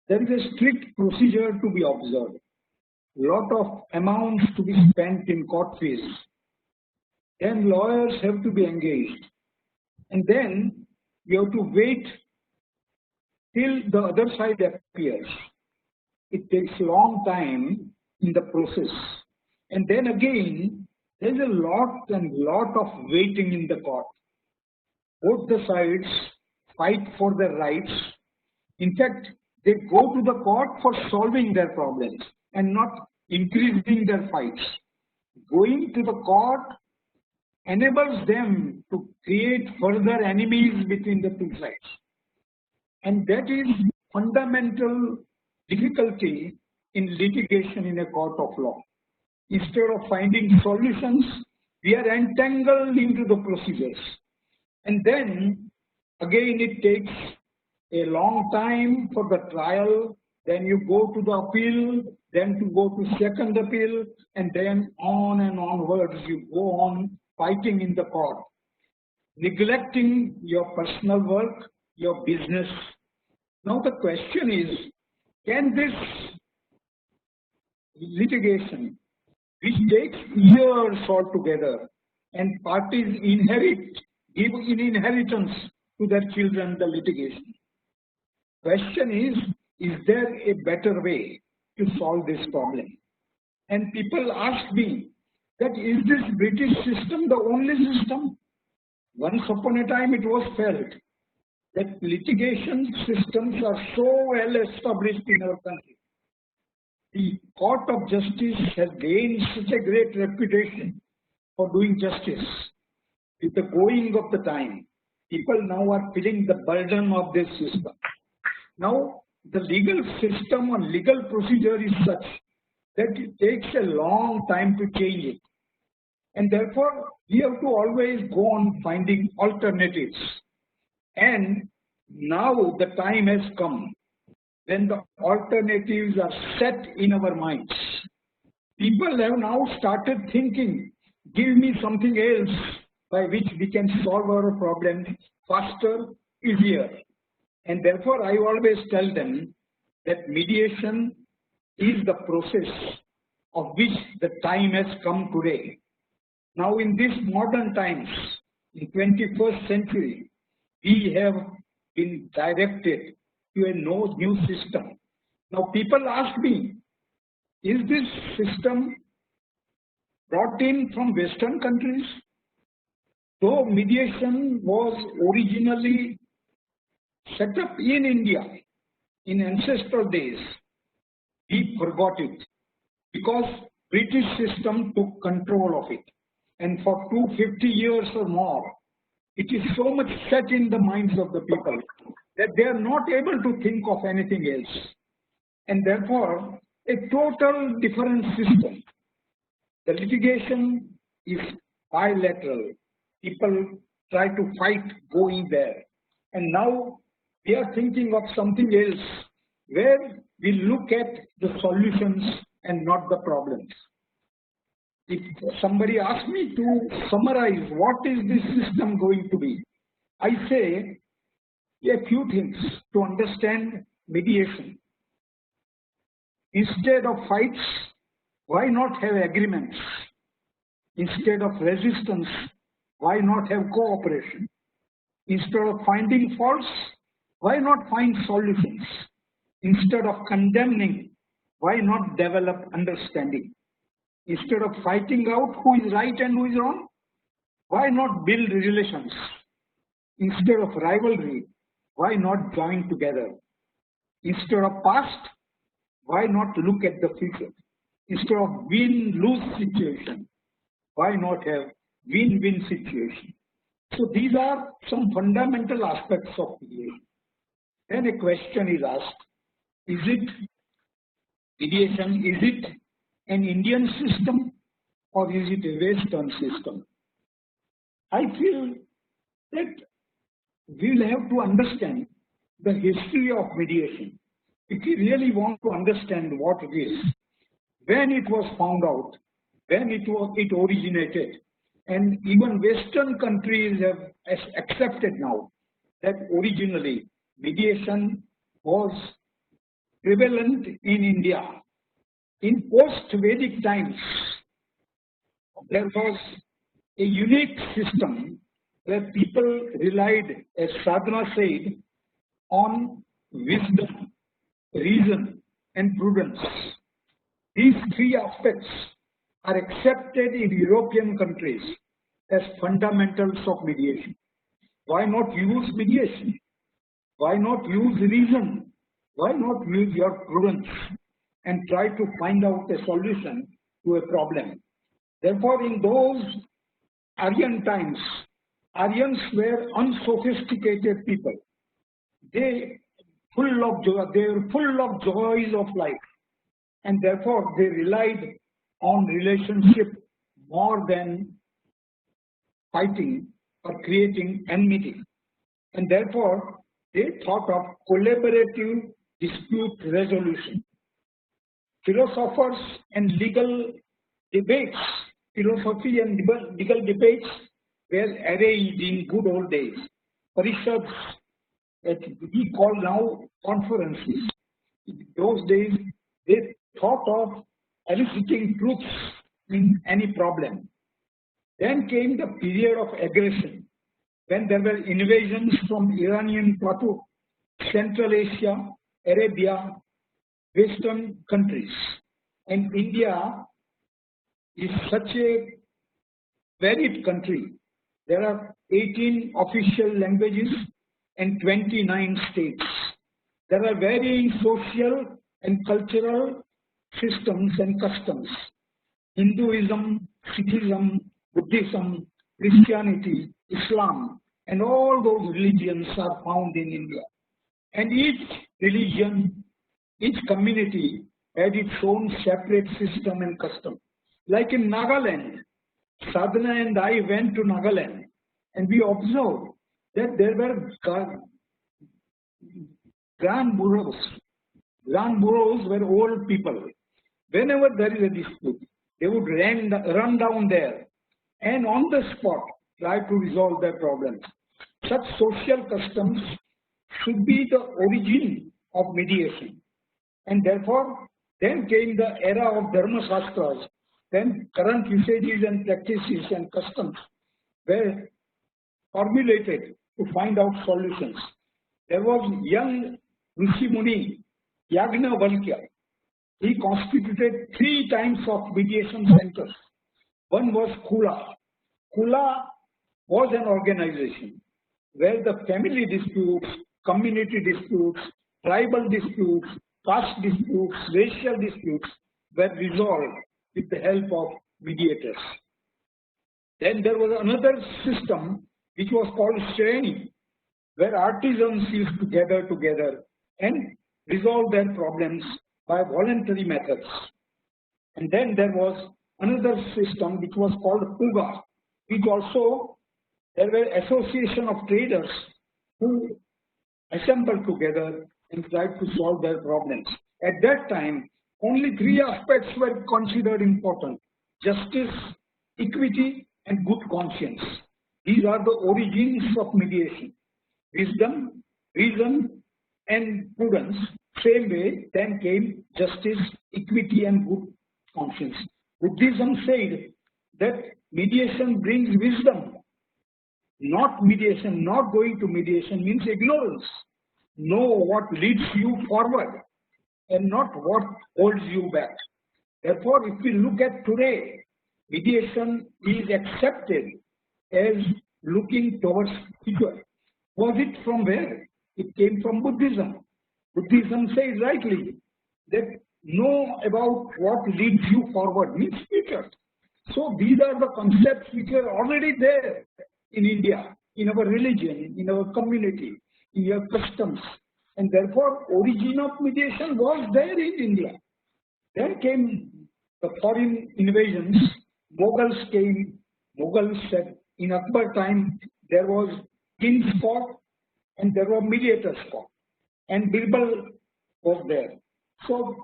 there is a strict procedure to be observed. Lot of amounts to be spent in court fees. Then lawyers have to be engaged. And then you have to wait till the other side appears. It takes a long time in the process. And then again, there is a lot of waiting in the court. Both the sides fight for their rights. In fact, they go to the court for solving their problems and not increasing their fights. Going to the court enables them to create further enemies between the two sides. And that is fundamental difficulty in litigation in a court of law. Instead of finding solutions, we are entangled into the procedures. And then again it takes a long time for the trial, then you go to the appeal, then to go to second appeal, and then on and onwards you go on fighting in the court, neglecting your personal work, your business. Now the question is, can this litigation, which takes years altogether, and parties give in inheritance to their children the litigation? Question is there a better way to solve this problem? And people ask me that is this British system the only system? Once upon a time it was felt that litigation systems are so well established in our country. The Court of Justice has gained such a great reputation for doing justice. With the going of the time, people now are feeling the burden of this system. Now, the legal system or legal procedure is such that it takes a long time to change it. And therefore, we have to always go on finding alternatives. And now the time has come when the alternatives are set in our minds. People have now started thinking, give me something else by which we can solve our problems faster, easier. And therefore, I always tell them that mediation is the process of which the time has come today. Now in these modern times, in 21st century, we have been directed to a new system. Now people ask me, is this system brought in from Western countries? Though mediation was originally set up in India in ancestral days, we forgot it because British system took control of it. And for 250 years or more, it is so much set in the minds of the people that they are not able to think of anything else. And therefore, a total different system. The litigation is bilateral. People try to fight going there. And now we are thinking of something else where we look at the solutions and not the problems. If somebody asks me to summarize what is this system going to be, I say a few things to understand mediation. Instead of fights, why not have agreements? Instead of resistance, why not have cooperation? Instead of finding faults, why not find solutions? Instead of condemning, why not develop understanding? Instead of fighting out who is right and who is wrong, why not build relations? Instead of rivalry, why not join together? Instead of past, why not look at the future? Instead of win-lose situation, why not have win-win situation? So these are some fundamental aspects of mediation. Then a question is asked, is it mediation, is it an Indian system or is it a Western system? I feel that we will have to understand the history of mediation. If we really want to understand what it is, when it was found out, when it originated, and even Western countries have accepted now that originally mediation was prevalent in India. In post-Vedic times, there was a unique system where people relied, as Sadhana said, on wisdom, reason, and prudence. These three aspects are accepted in European countries as fundamentals of mediation. Why not use mediation? Why not use reason? Why not use your prudence and try to find out a solution to a problem? Therefore, in those Aryan times, Aryans were unsophisticated people. They were full of joys of life, and therefore they relied on relationship more than fighting or creating enmity. And therefore they thought of collaborative dispute resolution. Philosophers and legal debates, philosophy and legal debates were arranged in good old days. Parishads, that we call now conferences. In those days, they thought of eliciting truths in any problem. Then came the period of aggression, when there were invasions from Iranian plateau, Central Asia, Arabia, Western countries. And India is such a varied country. There are 18 official languages and 29 states. There are varying social and cultural systems and customs. Hinduism, Sikhism, Buddhism, Christianity, Islam, and all those religions are found in India. And each religion, each community had its own separate system and custom. Like in Nagaland, Sadhana and I went to Nagaland, and we observed that there were grand bureaus. Grand bureaus were old people. Whenever there is a dispute, they would run down there and on the spot try to resolve their problems. Such social customs should be the origin of mediation. And therefore, then came the era of Dharma Shastras, then current usages and practices and customs were formulated to find out solutions. There was young Rishi Muni, Yagnavalkya. He constituted 3 types of mediation centers. One was Kula. Kula was an organization where the family disputes, community disputes, tribal disputes, caste disputes, racial disputes were resolved with the help of mediators. Then there was another system which was called Shreni, where artisans used to gather together and resolve their problems by voluntary methods. And then there was another system which was called Puga, which also there were association of traders who assembled together and tried to solve their problems. At that time, only 3 aspects were considered important: justice, equity, and good conscience. These are the origins of mediation. Wisdom, reason, and prudence. Same way, then came justice, equity, and good conscience. Buddhism said that mediation brings wisdom. Not mediation, not going to mediation means ignorance. Know what leads you forward and not what holds you back. Therefore, if we look at today, mediation is accepted as looking towards future. Was it from where? It came from Buddhism. Buddhism says rightly that know about what leads you forward means future. So these are the concepts which are already there in India, in our religion, in our community, in your customs. And therefore, origin of mediation was there in India. Then came the foreign invasions, Mughals came. Mughals said in Akbar time there was king's court and there were mediators' court, and Birbal was there. So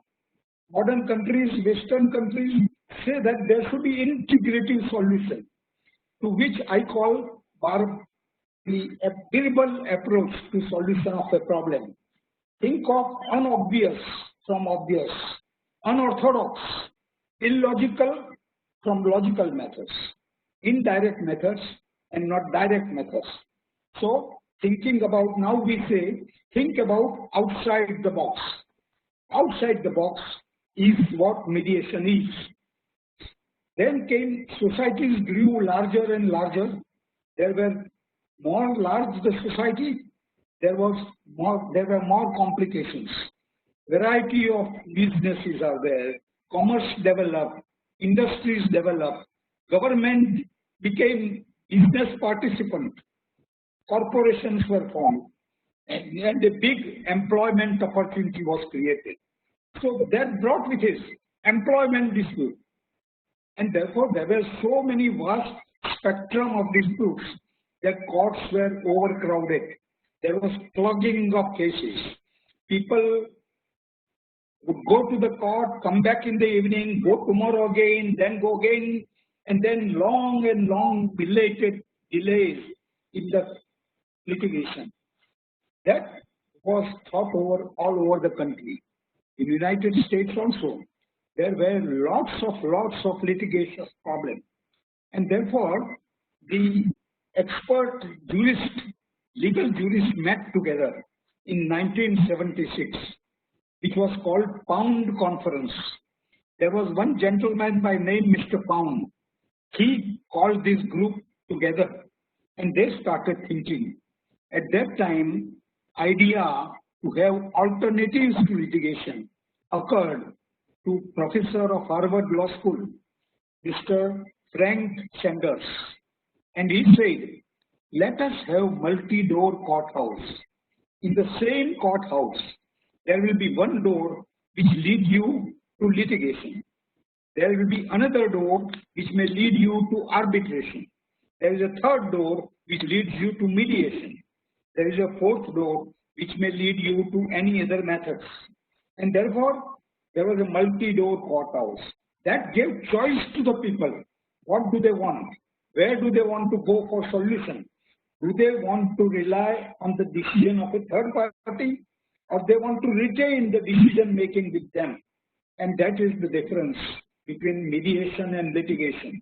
modern countries, Western countries say that there should be integrative solution, to which I call the Birbal approach to solution of a problem. Think of unobvious from obvious, unorthodox, illogical from logical methods, indirect methods and not direct methods. So thinking about, now we say, think about outside the box. Outside the box is what mediation is. Then came, societies grew larger and larger. There were more large the society, there were more complications. Variety of businesses are there, commerce developed, industries developed, government became business participant, corporations were formed, and a big employment opportunity was created. So that brought with it employment dispute, and therefore there were so many vast spectrum of disputes that courts were overcrowded. There was clogging of cases. People would go to the court, come back in the evening, go tomorrow again, then go again, and then long and long belated delays in the litigation. That was thought over all over the country. In the United States also, there were lots of litigation problems, and therefore the expert jurists, legal jurists met together in 1976, which was called Pound Conference. There was one gentleman by name Mr. Pound. He called this group together and they started thinking. At that time, idea to have alternatives to litigation occurred to Professor of Harvard Law School, Mr. Frank Sanders. And he said, let us have multi-door courthouse. In the same courthouse, there will be one door which leads you to litigation. There will be another door which may lead you to arbitration. There is a third door which leads you to mediation. There is a fourth door which may lead you to any other methods. And therefore, there was a multi-door courthouse. That gave choice to the people. What do they want? Where do they want to go for solution? Do they want to rely on the decision of a third party, or they want to retain the decision making with them? And that is the difference between mediation and litigation.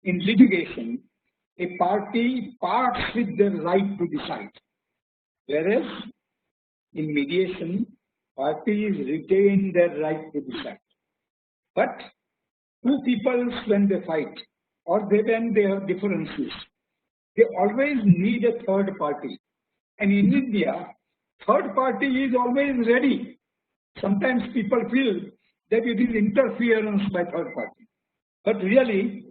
In litigation, a party parts with their right to decide, whereas in mediation, parties retain their right to decide. But two peoples, when they fight, or when they have differences, they always need a third party. And in India, third party is always ready. Sometimes people feel that it is interference by third party. But really,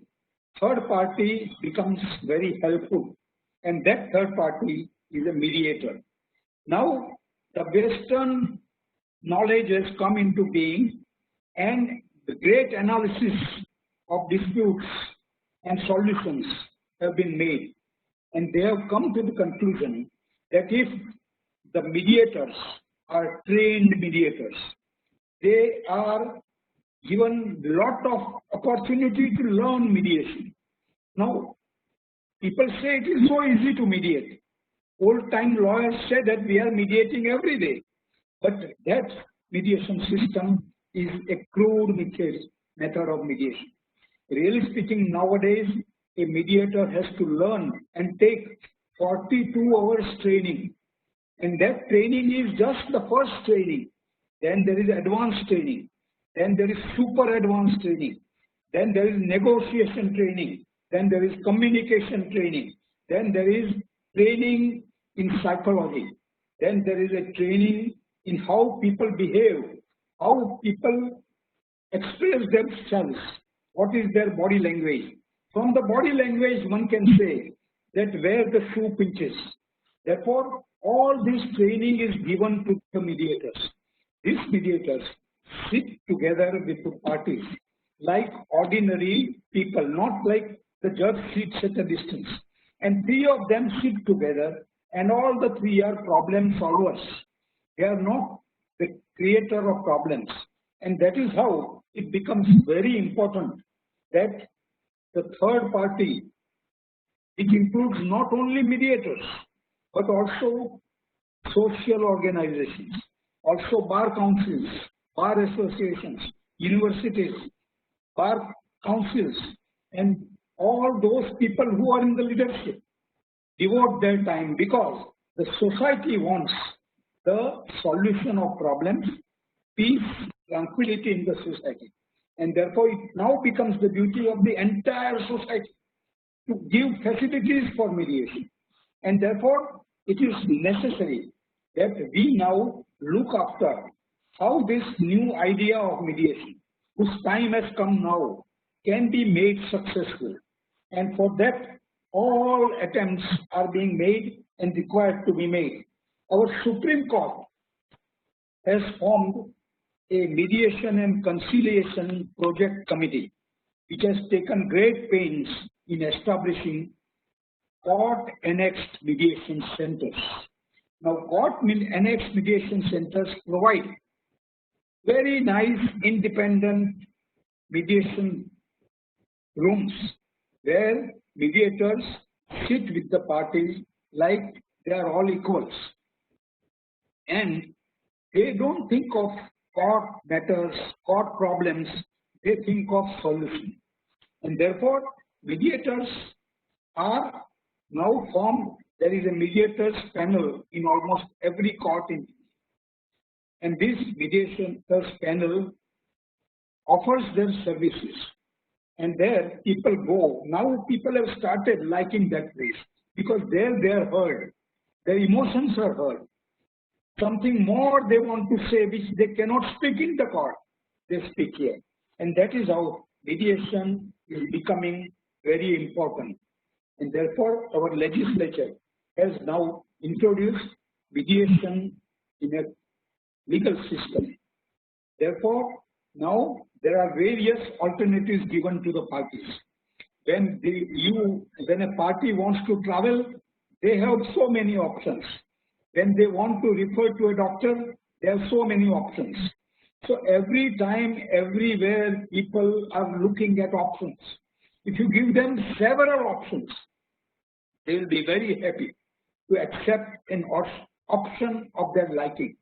third party becomes very helpful. And that third party is a mediator. Now, the Western knowledge has come into being, and the great analysis of disputes and solutions have been made. And they have come to the conclusion that if the mediators are trained mediators, they are given lot of opportunity to learn mediation. Now, people say it is so easy to mediate. Old-time lawyers say that we are mediating every day. But that mediation system is a crude method of mediation. Really speaking, nowadays, a mediator has to learn and take 42 hours training. And that training is just the first training. Then there is advanced training. Then there is super advanced training. Then there is negotiation training. Then there is communication training. Then there is training in psychology. Then there is a training in how people behave, how people express themselves, what is their body language. From the body language, one can say that where the shoe pinches. Therefore, all this training is given to the mediators. These mediators sit together with the parties like ordinary people, not like the judge sits at a distance. And three of them sit together, and all the three are problem solvers. They are not the creator of problems. And that is how it becomes very important that the third party, it includes not only mediators, but also social organizations, also bar councils, bar associations, universities, bar councils, and all those people who are in the leadership devote their time, because the society wants the solution of problems, peace, tranquility in the society. And therefore, it now becomes the duty of the entire society to give facilities for mediation. And therefore, it is necessary that we now look after how this new idea of mediation, whose time has come now, can be made successful. And for that, all attempts are being made and required to be made. Our Supreme Court has formed a mediation and conciliation project committee, which has taken great pains in establishing court-annexed mediation centers. Now, court-annexed mediation centers provide very nice independent mediation rooms where mediators sit with the parties like they are all equals. And they don't think of court matters, court problems, they think of solution. And therefore, mediators are now formed. There is a mediators panel in almost every court in India. And this mediators panel offers their services. And there people go. Now people have started liking that place because there they are heard. Their emotions are heard. Something more they want to say which they cannot speak in the court, they speak here. And that is how mediation is becoming very important. And therefore, our legislature has now introduced mediation in a legal system. Therefore, now there are various alternatives given to the parties. When a party wants to travel, they have so many options. When they want to refer to a doctor, there are so many options. So every time, everywhere, people are looking at options. If you give them several options, they will be very happy to accept an option of their liking.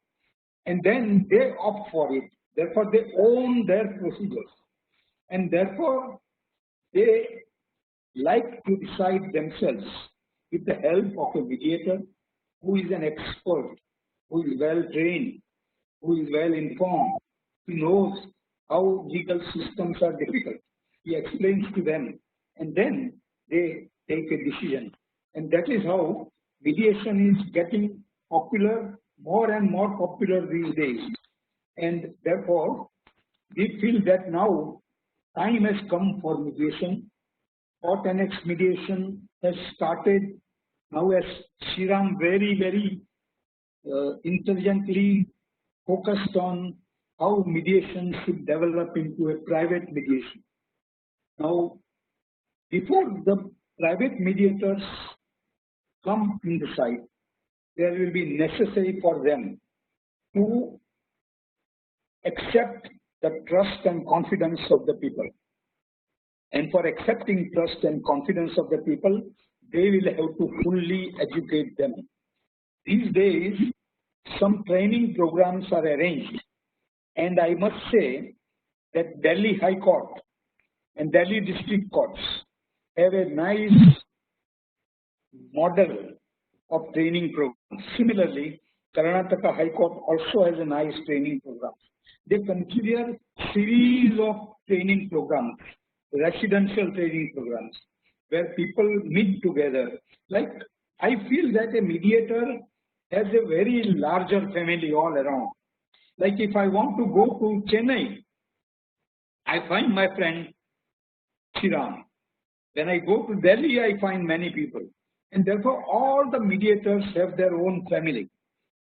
And then they opt for it. Therefore, they own their procedures. And therefore, they like to decide themselves with the help of a mediator who is an expert, who is well trained, who is well informed, who knows how legal systems are difficult. He explains to them, and then they take a decision. And that is how mediation is getting popular, more and more popular these days. And therefore, we feel that now time has come for mediation. Court-annexed mediation has started. Now, as Shriram very intelligently focused on how mediation should develop into a private mediation. Now, before the private mediators come in the site, there will be necessary for them to accept the trust and confidence of the people. And for accepting trust and confidence of the people, they will have to fully educate them. These days, some training programs are arranged. And I must say that Delhi High Court and Delhi District Courts have a nice model of training programs. Similarly, Karnataka High Court also has a nice training program. They consider series of training programs, residential training programs, where people meet together. Like, I feel that a mediator has a very larger family all around. Like, if I want to go to Chennai, I find my friend Shriram. When I go to Delhi, I find many people. And therefore, all the mediators have their own family.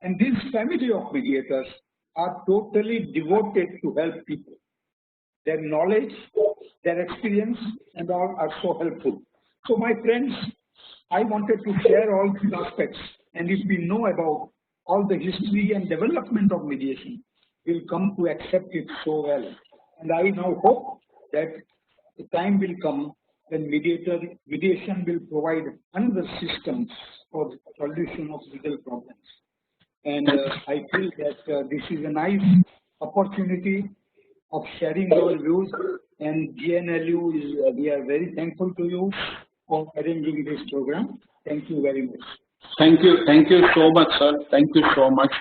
And this family of mediators are totally devoted to help people. their knowledge, their experience, and all are so helpful. So my friends, I wanted to share all these aspects, and if we know about all the history and development of mediation, we'll come to accept it so well. And I now hope that the time will come when mediation will provide another system for the solution of legal problems. And I feel that this is a nice opportunity of sharing your views, and GNLU is, we are very thankful to you for arranging this program. Thank you very much. Thank you so much, sir. Thank you so much.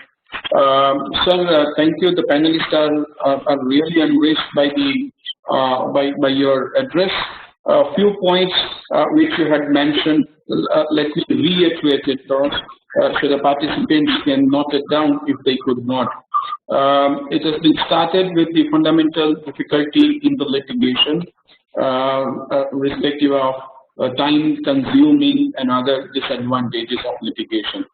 Sir, thank you. The panelists are really enriched by the by your address. A few points which you had mentioned. Let me reiterate it, so the participants can note it down if they could not. It has been started with the fundamental difficulty in the litigation, respective of time consuming and other disadvantages of litigation.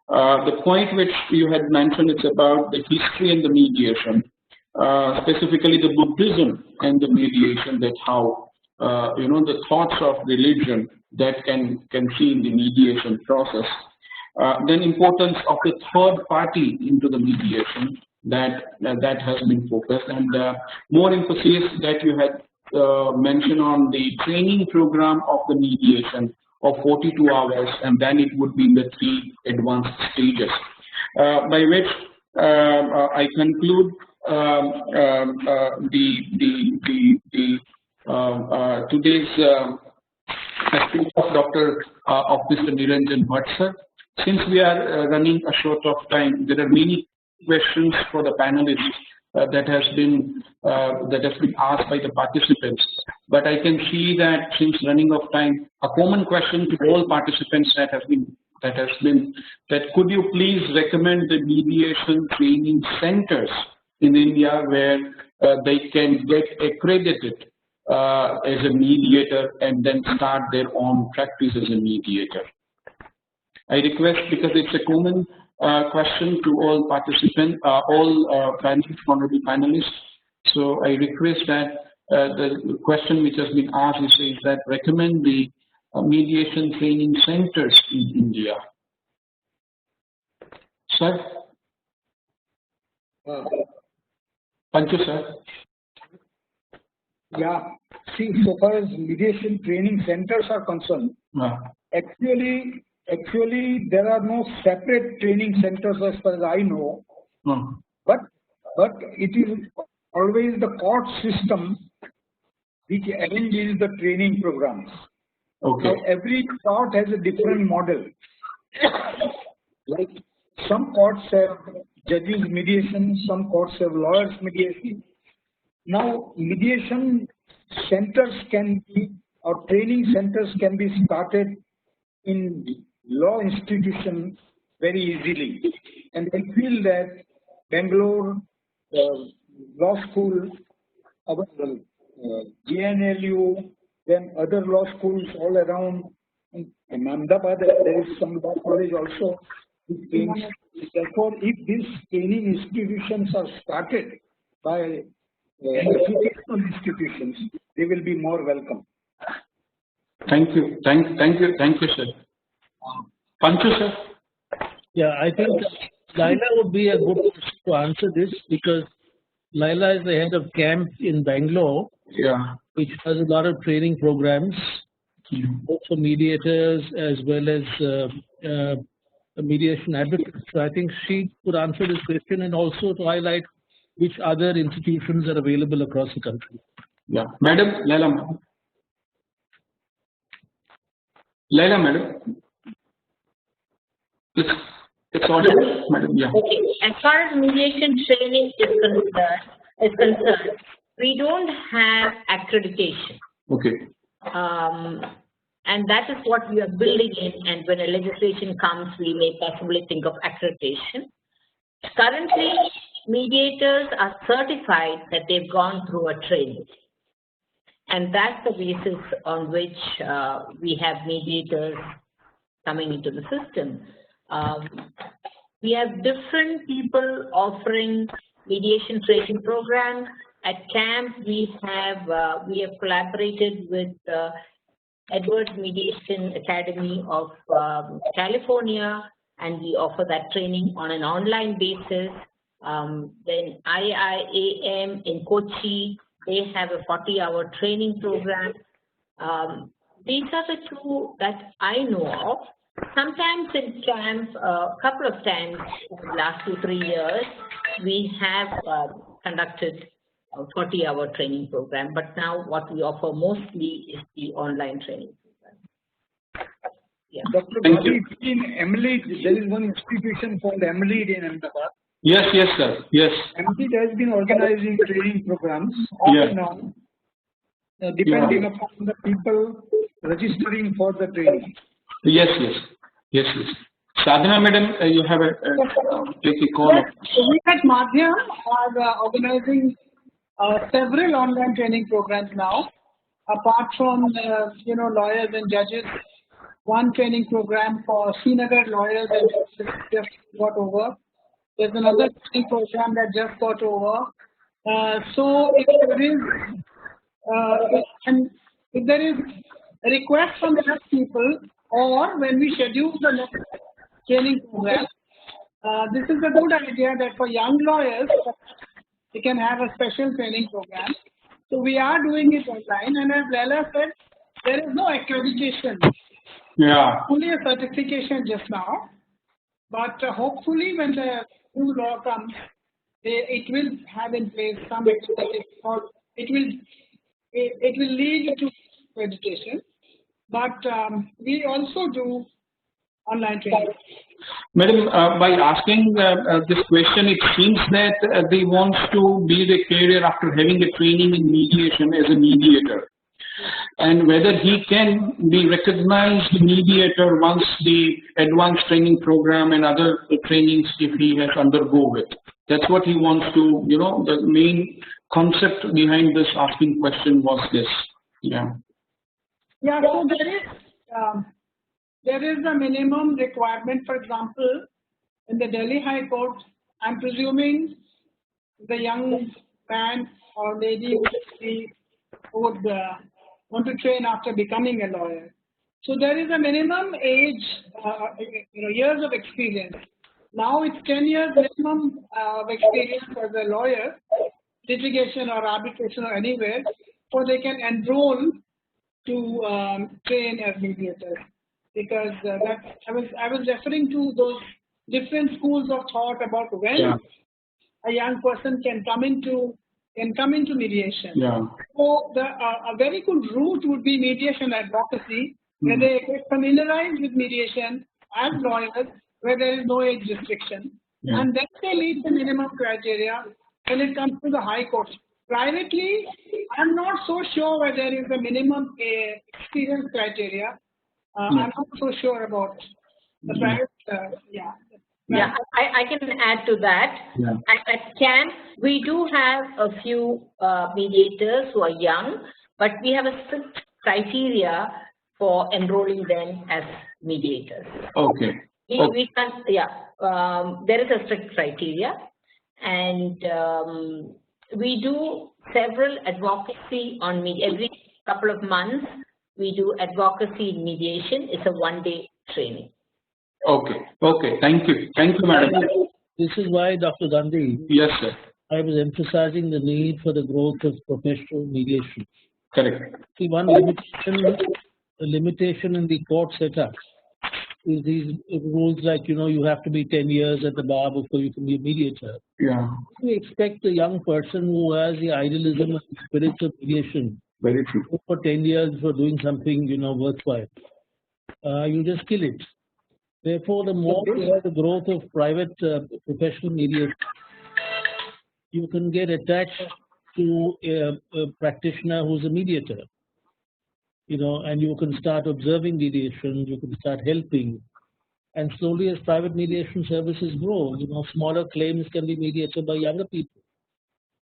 The point which you had mentioned is about the history and the mediation, specifically the Buddhism and the mediation, that how the thoughts of religion that can see in the mediation process. Then importance of the third party into the mediation, that has been focused, and more emphasis that you had mentioned on the training program of the mediation of 42 hours, and then it would be in the 3 advanced stages, by which I conclude today's speech of Mr. Niranjan Bhatt, sir. Since we are running a short of time, there are many questions for the panelists that has been asked by the participants. But I can see that since running of time, a common question to all participants that could you please recommend the mediation training centers in India where they can get accredited as a mediator and then start their own practice as a mediator. I request, because it's a common question to all participants, honorable panelists. So I request that the question which has been asked is that recommend the mediation training centers in India. Sir? Panchu, sir? Yeah, see, so far as mediation training centers are concerned, actually there are no separate training centers as far as I know, but it is always the court system which arranges the training programs. Okay. Now, every court has a different model. Like some courts have judges mediation, some courts have lawyers mediation. Now, mediation centers can be, or training centers can be started in law institutions very easily. And I feel that Bangalore Law School, GNLU, then other law schools all around, in Ahmedabad there is some law college also. Therefore, if these training institutions are started by educational institutions, they will be more welcome. Thank you, sir. Panchu, sir? Yeah, I think Laila would be a good person to answer this, because Laila is the head of camp in Bangalore, which has a lot of training programs, both for mediators as well as mediation advocates. So I think she could answer this question and also to highlight which other institutions are available across the country. Yeah, Madam, Laila, madam. It's audible, madam. Yeah. Okay. As far as mediation training is concerned, we don't have accreditation. Okay. And that is what we are building in. And when a legislation comes, we may possibly think of accreditation. Currently, mediators are certified that they've gone through a training. And that's the basis on which we have mediators coming into the system. We have different people offering mediation training programs at camp we have collaborated with Edwards Mediation Academy of California, and we offer that training on an online basis. Then IIAM in Kochi, they have a 40-hour training program. These are the two that I know of. Sometimes in camp, a couple of times in the last 2-3 years, we have conducted a 40-hour training program, but now what we offer mostly is the online training program. Yeah. Dr. Gandhi, in MLEAD, there is one institution called MLEAD in Ahmedabad. Yes, yes, sir. Yes. MLEAD has been organizing training programs off and on, depending upon the people registering for the training. Yes, yes, yes, yes. Sadhana, madam, you have a take a call. Yes, we at Maadhyam are organizing several online training programs now. Apart from lawyers and judges, one training program for Srinagar lawyers and judges just got over. There's another training program that just got over. So if there is a request from the next people, or when we schedule the next training program, this is a good idea that for young lawyers, they can have a special training program. So we are doing it online, and as Leila said, there is no accreditation. Yeah. Only a certification just now. But hopefully when the new law comes, it will have in place some accreditation, or it will lead to accreditation. But we also do online training. Madam, by asking this question, it seems that they want to build a career after having a training in mediation as a mediator. And whether he can be recognized mediator once the advanced training program and other trainings if he has undergo it. That's what he wants to, the main concept behind this asking question was this. Yeah. Yeah, so there is a minimum requirement. For example, in the Delhi High Court, I'm presuming the young man or lady would want to train after becoming a lawyer. So there is a minimum age, years of experience. Now it's 10 years minimum of experience as a lawyer, litigation or arbitration or anywhere, so they can enroll to train as mediators. Because I was referring to those different schools of thought about when a young person can come into mediation. Yeah. So a very good route would be mediation advocacy, where they get familiarized with mediation as lawyers, where there is no age restriction, and then they meet the minimum criteria when it comes to the High Court. Privately, I'm not so sure whether there is a minimum experience criteria. I'm not so sure about the private. Yeah, I can add to that. Yeah. At camp, we do have a few mediators who are young, but we have a strict criteria for enrolling them as mediators. Okay. We can, there is a strict criteria, and we do several advocacy on every couple of months. We do advocacy in mediation. It's a one-day training. Okay. Okay. Thank you. Thank you, madam. This is why, Dr. Gandhi, Yes, sir. I was emphasizing the need for the growth of professional mediation. Correct. See, one limitation in the court setup is these rules like, you have to be 10 years at the bar before you can be a mediator. Yeah. We expect a young person who has the idealism and spirit of mediation. Very true. For 10 years for doing something, worthwhile. You just kill it. Therefore, the more you have the growth of private professional mediation, you can get attached to a practitioner who's a mediator. And you can start observing mediation, you can start helping. And slowly as private mediation services grow, smaller claims can be mediated by younger people.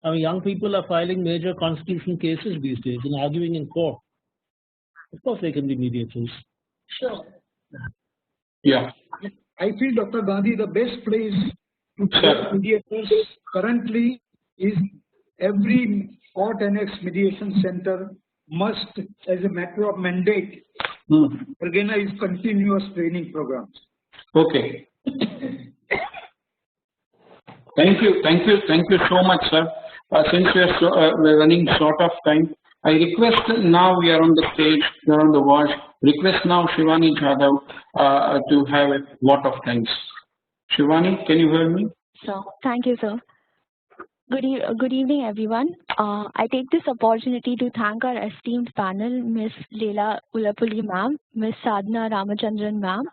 I mean, young people are filing major constitutional cases these days and arguing in court. Of course, they can be mediators. Sure. Yeah. I feel, Dr. Gandhi, the best place to train mediators currently is every court annex mediation center must, as a matter of mandate, organize continuous training programs. Okay. Thank you so much, sir. Since we're running short of time, I request now we are on the stage, we are on the watch. Request now Shivani Jadhav to have a vote of thanks. Shivani, can you hear me? So, thank you, sir. Good evening, everyone. I take this opportunity to thank our esteemed panel, Ms. Leela Ulapulli ma'am, Ms. Sadhana Ramachandran ma'am,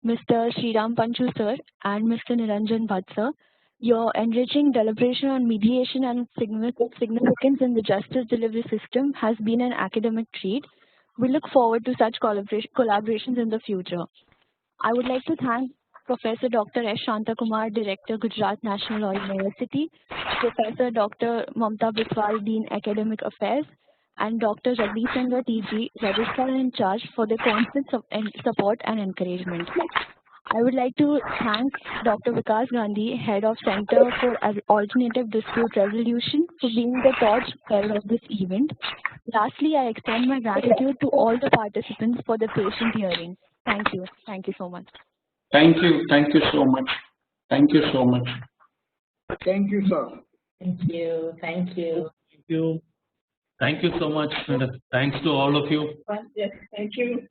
Mr. Sriram Panchu sir, and Mr. Niranjan Bhatt sir. Your enriching deliberation on mediation and significance in the justice delivery system has been an academic treat. We look forward to such collaborations in the future. I would like to thank Professor Dr. S. Shantakumar, Director, Gujrat National Law University, Professor Dr. Mamta Biswal, Dean, Academic Affairs, and Dr. Jagdish Chandra TG, Registrar in Charge, for their constant support and encouragement. I would like to thank Dr. Vikas Gandhi, Head of Center for Alternative Dispute Resolution, for being the torch bearer of this event. Lastly, I extend my gratitude to all the participants for their patient hearing. Thank you. Thank you so much. Thank you so much. Thank you so much. Thank you, sir. Thank you. Thank you. Thank you. Thank you so much, and thanks to all of you. Yes, thank you.